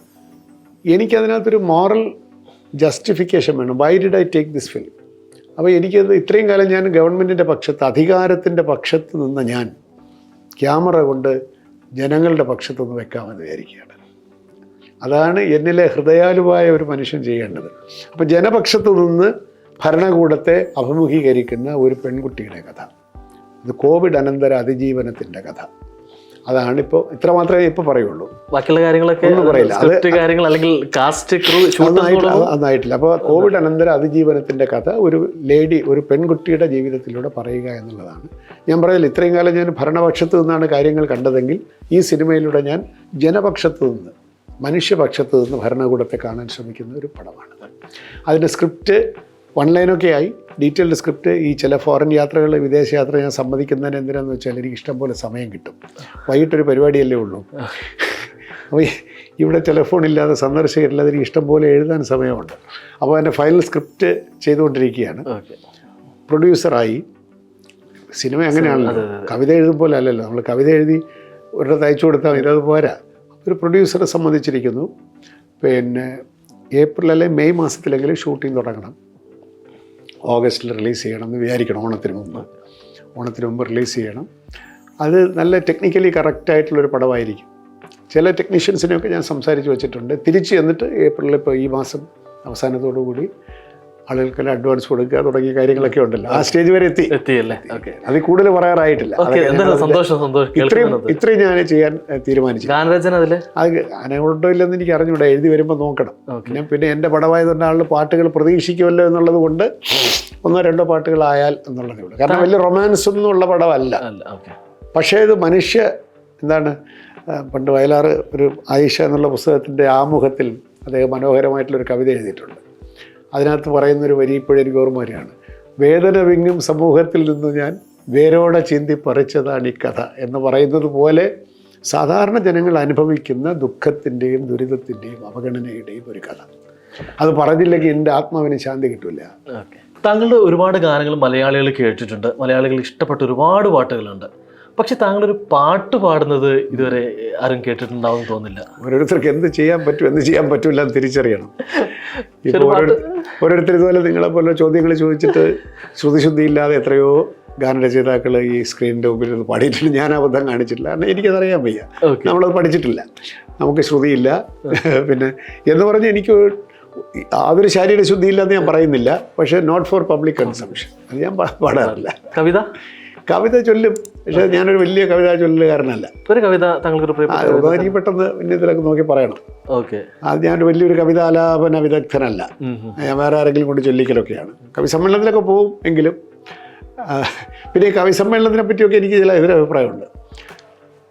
എനിക്കതിനകത്തൊരു മോറൽ ജസ്റ്റിഫിക്കേഷൻ വേണം. Why did I take this film? അപ്പോൾ എനിക്കത് ഇത്രയും കാലം ഞാൻ ഗവൺമെൻറ്റിൻ്റെ പക്ഷത്ത്, അധികാരത്തിൻ്റെ പക്ഷത്ത് നിന്ന് ഞാൻ ക്യാമറ കൊണ്ട് ജനങ്ങളുടെ പക്ഷത്തൊന്ന് വെക്കാമെന്ന് വിചാരിക്കുകയാണ്. അതാണ് എന്നിലെ ഹൃദയാലുവായ ഒരു മനുഷ്യൻ ചെയ്യേണ്ടത്. അപ്പോൾ ജനപക്ഷത്തു നിന്ന് ഭരണകൂടത്തെ അഭിമുഖീകരിക്കുന്ന ഒരു പെൺകുട്ടിയുടെ കഥ, ഇത് കോവിഡ് അനന്തര അതിജീവനത്തിൻ്റെ കഥ. അതാണിപ്പോൾ, ഇത്ര മാത്രമേ ഇപ്പോൾ പറയുള്ളൂ. ബാക്കിയുള്ള കാര്യങ്ങളൊക്കെ ഒന്നും പറയില്ല. അതായിട്ടില്ല. അപ്പോൾ കോവിഡ് അനന്തര അതിജീവനത്തിൻ്റെ കഥ ഒരു പെൺകുട്ടിയുടെ ജീവിതത്തിലൂടെ പറയുക എന്നുള്ളതാണ്. ഞാൻ പറയില്ല, ഇത്രയും കാലം ഞാൻ ഭരണപക്ഷത്ത് നിന്നാണ് കാര്യങ്ങൾ കണ്ടതെങ്കിൽ ഈ സിനിമയിലൂടെ ഞാൻ ജനപക്ഷത്ത് നിന്ന്, മനുഷ്യപക്ഷത്ത് നിന്ന് ഭരണകൂടത്തെ കാണാൻ ശ്രമിക്കുന്ന ഒരു പടമാണ്. അതിൻ്റെ സ്ക്രിപ്റ്റ് 1 ലൈനൊക്കെ ആയി, ഡീറ്റെയിൽഡ് സ്ക്രിപ്റ്റ്. ഈ ചില ഫോറിൻ യാത്രകൾ, വിദേശ യാത്ര ഞാൻ സമ്മതിക്കുന്നതിന് എന്തിനാന്ന് വെച്ചാൽ എനിക്ക് ഇഷ്ടംപോലെ സമയം കിട്ടും. വൈകിട്ടൊരു പരിപാടിയല്ലേ ഉള്ളൂ. അപ്പോൾ ഇവിടെ ടെലിഫോണില്ലാതെ, സന്ദർശകരില്ലാതെ എനിക്ക് ഇഷ്ടംപോലെ എഴുതാൻ സമയമുണ്ട്. അപ്പോൾ എൻ്റെ ഫൈനൽ സ്ക്രിപ്റ്റ് ചെയ്തുകൊണ്ടിരിക്കുകയാണ്. പ്രൊഡ്യൂസറായി. സിനിമ അങ്ങനെയാണല്ലോ, കവിത എഴുതും പോലെ അല്ലല്ലോ. നമ്മൾ കവിത എഴുതി ഒരിടത്ത് അയച്ചു കൊടുത്താൽ ഇതത് പോരാ. ഒരു പ്രൊഡ്യൂസറെ സംബന്ധിച്ചിരിക്കുന്നു. പിന്നെ ഏപ്രിൽ അല്ലെങ്കിൽ മെയ് മാസത്തിലെങ്കിലും ഷൂട്ടിംഗ് തുടങ്ങണം. ഓഗസ്റ്റിൽ റിലീസ് ചെയ്യണം എന്ന് വിചാരിക്കണം. ഓണത്തിന് മുമ്പ് റിലീസ് ചെയ്യണം. അത് നല്ല ടെക്നിക്കലി കറക്റ്റായിട്ടുള്ളൊരു പടമായിരിക്കും. ചില ടെക്നീഷ്യൻസിനെയൊക്കെ ഞാൻ സംസാരിച്ച് വെച്ചിട്ടുണ്ട്. തിരിച്ച് എന്നിട്ട് ഏപ്രിലിൽ ഇപ്പോൾ ഈ മാസം അവസാനത്തോടു കൂടി ആളുകൾക്കെല്ലാം അഡ്വാൻസ് കൊടുക്കുക തുടങ്ങിയ കാര്യങ്ങളൊക്കെ ഉണ്ടല്ലോ. ആ സ്റ്റേജ് വരെ എത്തിയല്ലേ. അതിൽ കൂടുതൽ പറയാറായിട്ടില്ല. ഇത്രയും ഞാൻ ചെയ്യാൻ തീരുമാനിച്ചു. അത് ഗാനങ്ങളുണ്ടോ ഇല്ലെന്ന് എനിക്ക് അറിഞ്ഞൂടെ, എഴുതി വരുമ്പോൾ നോക്കണം. പിന്നെ എൻ്റെ പടമായതുകൊണ്ട് ആളുകൾ പാട്ടുകൾ പ്രതീക്ഷിക്കുമല്ലോ എന്നുള്ളത് കൊണ്ട് 1-2 പാട്ടുകളായാൽ എന്നുള്ളതേ ഉള്ളൂ. കാരണം വലിയ റൊമാൻസ് ഒന്നും ഉള്ള പടമല്ല. പക്ഷേ ഇത് പണ്ട് വയലാർ ഒരു ആയിഷ എന്നുള്ള പുസ്തകത്തിൻ്റെ ആമുഖത്തിൽ അദ്ദേഹം മനോഹരമായിട്ടുള്ളൊരു കവിത എഴുതിയിട്ടുണ്ട്. അതിനകത്ത് പറയുന്നൊരു വരി ഇപ്പോഴും എനിക്ക് ഓർമ്മ വരികയാണ്. വേദന വിങ്ങും സമൂഹത്തിൽ നിന്ന് ഞാൻ വേരോടെ ചീന്തി പറിച്ചതാണ് ഈ കഥ എന്ന് പറയുന്നത് പോലെ സാധാരണ ജനങ്ങൾ അനുഭവിക്കുന്ന ദുഃഖത്തിൻ്റെയും ദുരിതത്തിൻ്റെയും അവഗണനയുടെയും ഒരു കഥ. അത് പറഞ്ഞില്ലെങ്കിൽ എൻ്റെ ആത്മാവിന് ശാന്തി കിട്ടില്ല. താങ്കളുടെ ഒരുപാട് ഗാനങ്ങൾ മലയാളികൾ കേട്ടിട്ടുണ്ട്, മലയാളികൾ ഇഷ്ടപ്പെട്ട ഒരുപാട് പാട്ടുകളുണ്ട്. പക്ഷെ താങ്കളൊരു പാട്ട് പാടുന്നത് ഇതുവരെ ആരും കേട്ടിട്ടുണ്ടാവും തോന്നില്ല. ഓരോരുത്തർക്ക് എന്ത് ചെയ്യാൻ പറ്റും, എന്ത് ചെയ്യാൻ പറ്റില്ല എന്ന് തിരിച്ചറിയണം. ഇപ്പോൾ ഓരോരുത്തർ ഇതുപോലെ നിങ്ങളെ പോലെ ചോദ്യങ്ങൾ ചോദിച്ചിട്ട് ശ്രുതിശുദ്ധിയില്ലാതെ എത്രയോ ഗാനരചയിതാക്കൾ ഈ സ്ക്രീനിൻ്റെ മുമ്പിൽ നിന്ന് പാടിയിട്ടുണ്ട്. ഞാൻ അബദ്ധം കാണിച്ചിട്ടില്ല, കാരണം എനിക്കതറിയാൻ വയ്യ. നമ്മളത് പഠിച്ചിട്ടില്ല, നമുക്ക് ശ്രുതിയില്ല. പിന്നെ എന്ന് പറഞ്ഞ് എനിക്ക് അതൊരു ശാരീരിക ശുദ്ധിയില്ലെന്ന് ഞാൻ പറയുന്നില്ല, പക്ഷേ നോട്ട് ഫോർ പബ്ലിക് കൺസംഷൻ, അത് ഞാൻ പാടാറില്ല. കവിത ചൊല്ലും, പക്ഷേ ഞാനൊരു വലിയ കവിതാ ചൊല്ലുകാരനല്ല. ഒരു കവിത താങ്കൾക്ക് എനിക്ക് പെട്ടെന്ന് ഇതിലൊക്കെ നോക്കി പറയണം. അത് ഞാനൊരു വലിയൊരു കവിതാലാപന വിദഗ്ധനല്ല, ഞാൻ വേറെ ആരെങ്കിലും കൊണ്ട് ചൊല്ലിക്കലൊക്കെയാണ്. കവി സമ്മേളനത്തിലൊക്കെ പോകും എങ്കിലും. പിന്നെ ഈ കവി സമ്മേളനത്തിനെ പറ്റിയൊക്കെ എനിക്ക് ചില എതിരഭിപ്രായമുണ്ട്.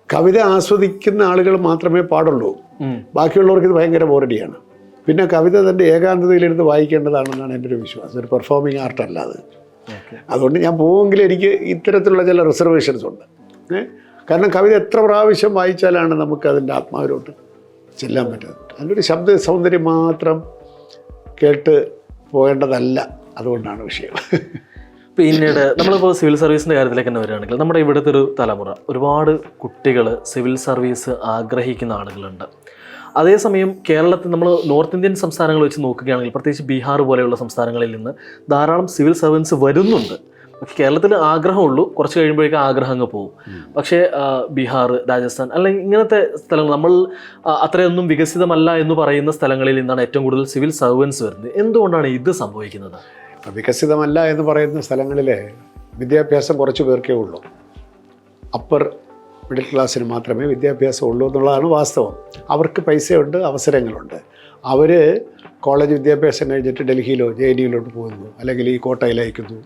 കവിത ആസ്വദിക്കുന്ന ആളുകൾ മാത്രമേ പാടുള്ളൂ, ബാക്കിയുള്ളവർക്ക് ഇത് ഭയങ്കര ബോറടിയാണ്. പിന്നെ കവിത തൻ്റെ ഏകാന്തതയിലെടുത്ത് വായിക്കേണ്ടതാണെന്നാണ് എൻ്റെ ഒരു വിശ്വാസം, ഒരു പെർഫോമിംഗ് ആർട്ടല്ല അത്. അതുകൊണ്ട് ഞാൻ പോവുമെങ്കിൽ എനിക്ക് ഇത്തരത്തിലുള്ള ചില റിസർവേഷൻസ് ഉണ്ട്. കാരണം കവിത എത്ര പ്രാവശ്യം വായിച്ചാലാണ് നമുക്ക് അതിൻ്റെ ആത്മാവിലോട്ട് ചെല്ലാൻ പറ്റുന്നത്. അതിൻ്റെ ഒരു ശബ്ദ സൗന്ദര്യം മാത്രം കേട്ട് പോകേണ്ടതല്ല, അതുകൊണ്ടാണ് വിഷയം. പിന്നീട് നമ്മളിപ്പോൾ സിവിൽ സർവീസിൻ്റെ കാര്യത്തിലേക്ക് തന്നെ വരികയാണെങ്കിൽ, നമ്മുടെ ഇവിടുത്തെ ഒരു തലമുറ, ഒരുപാട് കുട്ടികൾ സിവിൽ സർവീസ് ആഗ്രഹിക്കുന്ന ആളുകളുണ്ട്. അതേസമയം കേരളത്തിൽ നമ്മൾ നോർത്ത് ഇന്ത്യൻ സംസ്ഥാനങ്ങൾ വെച്ച് നോക്കുകയാണെങ്കിൽ, പ്രത്യേകിച്ച് ബീഹാർ പോലെയുള്ള സംസ്ഥാനങ്ങളിൽ നിന്ന് ധാരാളം സിവിൽ സർവൻസ് വരുന്നുണ്ട്. പക്ഷേ കേരളത്തിൽ ആഗ്രഹമുള്ളൂ, കുറച്ച് കഴിയുമ്പോഴേക്കും ആഗ്രഹം അങ്ങ് പോകും. പക്ഷേ ബീഹാർ, രാജസ്ഥാൻ അല്ലെങ്കിൽ ഇങ്ങനത്തെ സ്ഥലങ്ങൾ, നമ്മൾ അത്രയൊന്നും വികസിതമല്ല എന്ന് പറയുന്ന സ്ഥലങ്ങളിൽ നിന്നാണ് ഏറ്റവും കൂടുതൽ സിവിൽ സർവൻസ് വരുന്നത്. എന്തുകൊണ്ടാണ് ഇത് സംഭവിക്കുന്നത്? വികസിതമല്ല എന്ന് പറയുന്ന സ്ഥലങ്ങളിൽ വിദ്യാഭ്യാസം കുറച്ച് പേർക്കേ ഉള്ളൂ. അപ്പർ മിഡിൽ ക്ലാസ്സിന് മാത്രമേ വിദ്യാഭ്യാസം ഉള്ളൂ എന്നുള്ളതാണ് വാസ്തവം. അവർക്ക് പൈസയുണ്ട്, അവസരങ്ങളുണ്ട്. അവർ കോളേജ് വിദ്യാഭ്യാസം കഴിഞ്ഞിട്ട് ഡൽഹിയിലോ JNUയിലോട്ട് പോകുന്നു, അല്ലെങ്കിൽ ഈ കോട്ടയിൽ അയക്കുന്നു.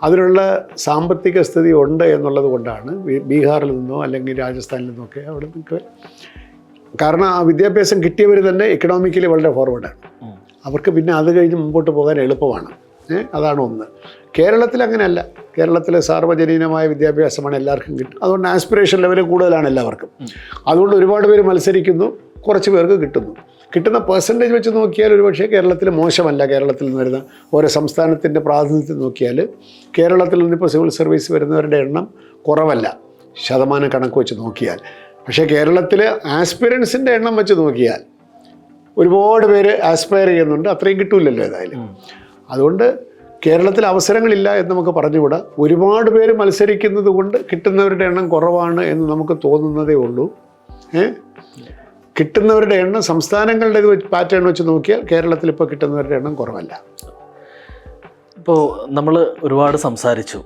അതിനുള്ള സാമ്പത്തിക സ്ഥിതി ഉണ്ട് എന്നുള്ളത് കൊണ്ടാണ് ബീഹാറിൽ നിന്നോ അല്ലെങ്കിൽ രാജസ്ഥാനിൽ നിന്നൊക്കെ അവിടെ നിന്നൊക്കെ. കാരണം ആ വിദ്യാഭ്യാസം കിട്ടിയവർ തന്നെ എക്കണോമിക്കലി വളരെ ഫോർവേഡാണ്. അവർക്ക് പിന്നെ അത് കഴിഞ്ഞ് മുമ്പോട്ട് പോകാൻ എളുപ്പമാണ്. അതാണ് ഒന്ന്. കേരളത്തിൽ അങ്ങനെയല്ല. കേരളത്തിൽ സാർവജനീനമായ വിദ്യാഭ്യാസമാണ് എല്ലാവർക്കും കിട്ടും. അതുകൊണ്ട് ആസ്പിറേഷൻ ലെവൽ കൂടുതലാണ് എല്ലാവർക്കും. അതുകൊണ്ട് ഒരുപാട് പേര് മത്സരിക്കുന്നു, കുറച്ച് പേർക്ക് കിട്ടുന്നു. കിട്ടുന്ന പെർസെൻറ്റേജ് വെച്ച് നോക്കിയാൽ ഒരുപക്ഷെ കേരളത്തിൽ മോശമല്ല. കേരളത്തിൽ നിന്ന് വരുന്ന ഓരോ സംസ്ഥാനത്തിൻ്റെ പ്രാതിനിധ്യം നോക്കിയാൽ കേരളത്തിൽ നിന്നിപ്പോൾ സിവിൽ സർവീസ് വരുന്നവരുടെ എണ്ണം കുറവല്ല, ശതമാനം കണക്ക് വെച്ച് നോക്കിയാൽ. പക്ഷേ കേരളത്തിൽ ആസ്പിറൻസിൻ്റെ എണ്ണം വെച്ച് നോക്കിയാൽ ഒരുപാട് പേര് ആസ്പയർ ചെയ്യുന്നുണ്ട്, അത്രയും കിട്ടൂലല്ലോ ഏതായാലും. അതുകൊണ്ട് കേരളത്തിൽ അവസരങ്ങളില്ല എന്ന് നമുക്ക് പറഞ്ഞുകൂടാ. ഒരുപാട് പേര് മത്സരിക്കുന്നത് കൊണ്ട് കിട്ടുന്നവരുടെ എണ്ണം കുറവാണ് എന്ന് നമുക്ക് തോന്നുന്നതേ ഉള്ളൂ. കിട്ടുന്നവരുടെ എണ്ണം സംസ്ഥാനങ്ങളുടെ പാറ്റേൺ വെച്ച് നോക്കിയാൽ കേരളത്തിൽ ഇപ്പോൾ കിട്ടുന്നവരുടെ എണ്ണം കുറവല്ല. ഇപ്പോൾ നമ്മൾ ഒരുപാട് സംസാരിച്ചു.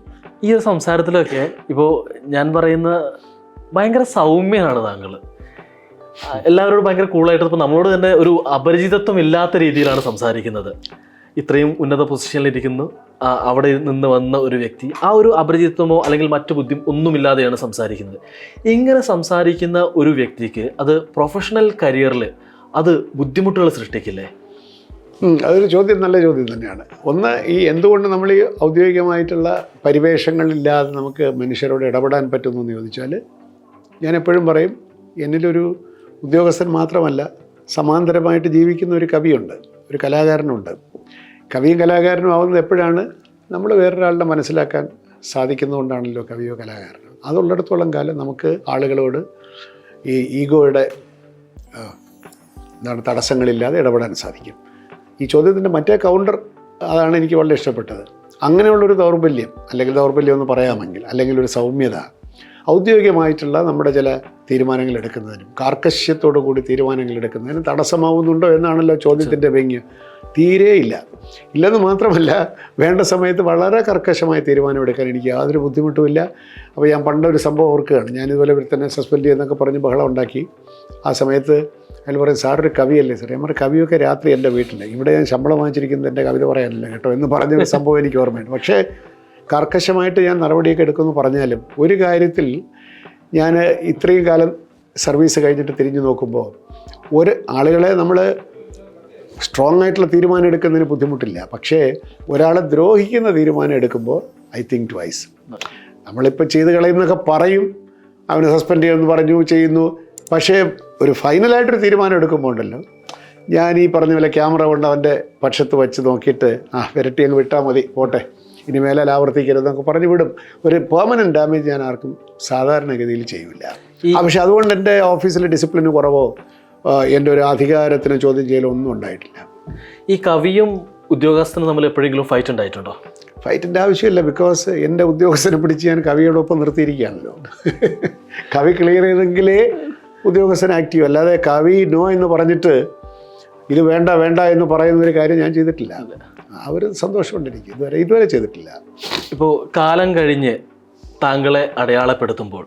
ഈ ഒരു സംസാരത്തിലൊക്കെ ഇപ്പോൾ ഞാൻ പറയുന്ന ഭയങ്കര സൗമ്യനാണ് താങ്കൾ. എല്ലാവരോടും ഭയങ്കര കൂളായിട്ട്, ഇപ്പോൾ നമ്മളോട് തന്നെ ഒരു അപരിചിതത്വം ഇല്ലാത്ത രീതിയിലാണ് സംസാരിക്കുന്നത്. ഇത്രയും ഉന്നത പൊസിഷനിലിരിക്കുന്നു, അവിടെ നിന്ന് വന്ന ഒരു വ്യക്തി ആ ഒരു അപരിചിതത്വമോ അല്ലെങ്കിൽ മറ്റു ബുദ്ധി ഒന്നുമില്ലാതെയാണ് സംസാരിക്കുന്നത്. ഇങ്ങനെ സംസാരിക്കുന്ന ഒരു വ്യക്തിക്ക് അത് പ്രൊഫഷണൽ കരിയറിൽ അത് ബുദ്ധിമുട്ടുകൾ സൃഷ്ടിക്കില്ലേ? അതൊരു ചോദ്യം, നല്ല ചോദ്യം തന്നെയാണ്. ഒന്ന്, ഈ എന്തുകൊണ്ട് നമ്മൾ ഈ ഔദ്യോഗികമായിട്ടുള്ള പരിവേഷങ്ങളില്ലാതെ നമുക്ക് മനുഷ്യരോട് ഇടപെടാൻ പറ്റുന്നു എന്ന് ചോദിച്ചാൽ, ഞാൻ എപ്പോഴും പറയും, എന്നിലൊരു ഉദ്യോഗസ്ഥൻ മാത്രമല്ല, സമാന്തരമായിട്ട് ജീവിക്കുന്ന ഒരു കവിയുണ്ട്, ഒരു കലാകാരനുണ്ട്. കവിയും കലാകാരനും ആവുന്നത് എപ്പോഴാണ്? നമ്മൾ വേറൊരാളുടെ മനസ്സിലാക്കാൻ സാധിക്കുന്നതുകൊണ്ടാണല്ലോ കവിയോ കലാകാരനോ. അതുള്ളിടത്തോളം കാലം നമുക്ക് ആളുകളോട് ഈ ഈഗോയുടെ തടസ്സങ്ങളില്ലാതെ ഇടപെടാൻ സാധിക്കും. ഈ ചോദ്യത്തിൻ്റെ മറ്റേ കൗണ്ടർ അതാണ് എനിക്ക് വളരെ ഇഷ്ടപ്പെട്ടത്. അങ്ങനെയുള്ളൊരു ദൗർബല്യം, അല്ലെങ്കിൽ ദൗർബല്യം എന്ന് പറയാമെങ്കിൽ, അല്ലെങ്കിൽ ഒരു സൗമ്യത ഔദ്യോഗികമായിട്ടുള്ള നമ്മുടെ ചില തീരുമാനങ്ങൾ എടുക്കുന്നതിനും കാർക്കശ്യത്തോടു കൂടി തീരുമാനങ്ങൾ എടുക്കുന്നതിനും തടസ്സമാവുന്നുണ്ടോ എന്നാണല്ലോ ചോദ്യത്തിൻ്റെ വ്യംഗ്യം. തീരെയില്ല. ഇല്ലെന്ന് മാത്രമല്ല, വേണ്ട സമയത്ത് വളരെ കർക്കശമായ തീരുമാനമെടുക്കാൻ എനിക്ക് യാതൊരു ബുദ്ധിമുട്ടുമില്ല. അപ്പോൾ ഞാൻ പണ്ടൊരു സംഭവം ഓർക്കുകയാണ്. ഞാനിതുപോലെ തന്നെ സസ്പെൻഡ് ചെയ്യുന്നൊക്കെ പറഞ്ഞ് ബഹളം ഉണ്ടാക്കി. ആ സമയത്ത് അയാൾ പറയും, സാർ ഒരു കവിയല്ലേ സാർ? ഞാൻ പറയും, കവിയൊക്കെ രാത്രി എൻ്റെ വീട്ടിൽ, ഇവിടെ ഞാൻ ശമ്പളം വാങ്ങിച്ചിരിക്കുന്നത് എൻ്റെ കവിത പറയാനല്ല കേട്ടോ എന്ന് പറഞ്ഞൊരു സംഭവം എനിക്ക് ഓർമ്മയുണ്ട്. പക്ഷേ കർക്കശമായിട്ട് ഞാൻ നടപടിയൊക്കെ എടുക്കുമെന്ന് പറഞ്ഞാലും ഒരു കാര്യത്തിൽ ഞാൻ ഇത്രയും കാലം സർവീസ് കഴിഞ്ഞിട്ട് തിരിഞ്ഞു നോക്കുമ്പോൾ, ഒരു ആളുകളെ നമ്മൾ സ്ട്രോങ് ആയിട്ടുള്ള തീരുമാനം എടുക്കുന്നതിന് ബുദ്ധിമുട്ടില്ല. പക്ഷേ ഒരാളെ ദ്രോഹിക്കുന്ന തീരുമാനം എടുക്കുമ്പോൾ ഐ തിങ്ക് ട്വൈസ്. നമ്മളിപ്പോൾ ചെയ്ത് കളയുന്നൊക്കെ പറയും, അവനെ സസ്പെൻഡ് ചെയ്യുമെന്ന് പറഞ്ഞു, ചെയ്യുന്നു. പക്ഷേ ഒരു ഫൈനലായിട്ടൊരു തീരുമാനം എടുക്കുമ്പോൾ ഉണ്ടല്ലോ, ഞാൻ ഈ പറഞ്ഞ പോലെ ക്യാമറ കൊണ്ട് അവൻ്റെ പക്ഷത്ത് വെച്ച് നോക്കിയിട്ട് വിരട്ടി അങ്ങ് വിട്ടാൽ മതി, പോട്ടെ, ഇനി മേലെ ആവർത്തിക്കരുതെന്നൊക്കെ പറഞ്ഞു വിടും. ഒരു പെർമനൻറ്റ് ഡാമേജ് ഞാൻ ആർക്കും സാധാരണഗതിയിൽ ചെയ്യില്ല. പക്ഷെ അതുകൊണ്ട് എൻ്റെ ഓഫീസിൽ ഡിസിപ്ലിന് കുറവോ എൻ്റെ ഒരു അധികാരത്തിന് ചോദ്യം ചെയ്യലോ ഒന്നും ഉണ്ടായിട്ടില്ല. ഈ കവിയും ഉദ്യോഗസ്ഥനും തമ്മിൽ എപ്പോഴെങ്കിലും ഫൈറ്റ് ഉണ്ടായിട്ടുണ്ടോ? ഫൈറ്റിൻ്റെ ആവശ്യമില്ല. ബിക്കോസ് എൻ്റെ ഉദ്യോഗസ്ഥനെ പിടിച്ച് ഞാൻ കവിയോടൊപ്പം നിർത്തിയിരിക്കുകയാണല്ലോ. കവി ക്ലിയർ ചെയ്തെങ്കിലേ ഉദ്യോഗസ്ഥൻ ആക്റ്റീവ്. അല്ലാതെ കവി നോ എന്ന് പറഞ്ഞിട്ട് ഇത് വേണ്ട വേണ്ട എന്ന് പറയുന്ന ഒരു കാര്യം ഞാൻ ചെയ്തിട്ടില്ല. ആ ഒരു സന്തോഷമുണ്ട് എനിക്ക്. ഇതുവരെ ചെയ്തിട്ടില്ല. ഇപ്പോൾ കാലം കഴിഞ്ഞ് താങ്കളെ അടയാളപ്പെടുത്തുമ്പോൾ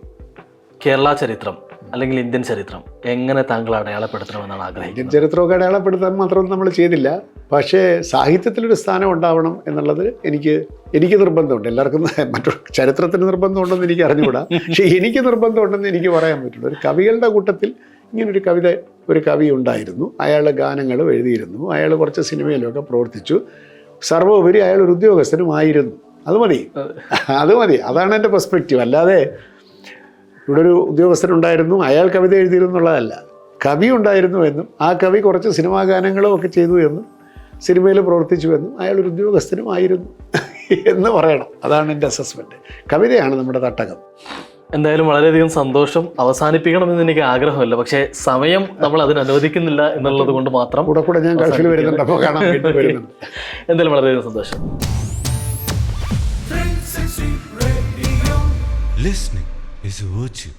കേരള ചരിത്രം അല്ലെങ്കിൽ ഇന്ത്യൻ ചരിത്രം എങ്ങനെ താങ്കൾ അടയാളപ്പെടുത്തണമെന്നാണ് ആഗ്രഹിക്കുന്നത്? ഇന്ത്യൻ ചരിത്രമൊക്കെ അടയാളപ്പെടുത്താൻ മാത്രമൊന്നും നമ്മൾ ചെയ്തില്ല. പക്ഷേ സാഹിത്യത്തിലൊരു സ്ഥാനം ഉണ്ടാവണം എന്നുള്ളത് എനിക്ക് നിർബന്ധമുണ്ട്. എല്ലാവർക്കും മറ്റൊരു ചരിത്രത്തിന് നിർബന്ധമുണ്ടെന്ന് എനിക്ക് അറിഞ്ഞുകൂടാ. പക്ഷേ എനിക്ക് നിർബന്ധമുണ്ടെന്ന് എനിക്ക് പറയാൻ പറ്റുള്ളൂ. ഒരു കവികളുടെ കൂട്ടത്തിൽ ഇങ്ങനൊരു ഒരു കവി ഉണ്ടായിരുന്നു. അയാൾ ഗാനങ്ങളും എഴുതിയിരുന്നു. അയാൾ കുറച്ച് സിനിമയിലൊക്കെ പ്രവർത്തിച്ചു. സർവോപരി അയാൾ ഒരു ഉദ്യോഗസ്ഥനുമായിരുന്നു. അത് മതി. അതാണ് എൻ്റെ പെർസ്പെക്റ്റീവ്. അല്ലാതെ ഇവിടെ ഒരു ഉദ്യോഗസ്ഥനുണ്ടായിരുന്നു, അയാൾ കവിത എഴുതിയിരുന്നു എന്നുള്ളതല്ല. കവി ഉണ്ടായിരുന്നു എന്നും ആ കവി കുറച്ച് സിനിമാ ഗാനങ്ങളും ഒക്കെ ചെയ്തു എന്നും സിനിമയിൽ പ്രവർത്തിച്ചു എന്നും അയാൾ ഒരു ഉദ്യോഗസ്ഥനുമായിരുന്നു എന്ന് പറയണം. അതാണ് എൻ്റെ അസസ്മെൻറ്റ്. കവിതയാണ് നമ്മുടെ തട്ടകം. എന്തായാലും വളരെയധികം സന്തോഷം. അവസാനിപ്പിക്കണമെന്ന് എനിക്ക് ആഗ്രഹമല്ല, പക്ഷേ സമയം നമ്മൾ അതിന് അനുവദിക്കുന്നില്ല എന്നുള്ളത് കൊണ്ട് മാത്രം കൂടെ ഞാൻ ഗൾഫിൽ വരുന്നുണ്ട്, അപ്പോൾ കാണാൻ വരുന്നുണ്ട്. എന്തായാലും വളരെയധികം സന്തോഷം. Listening is a virtue.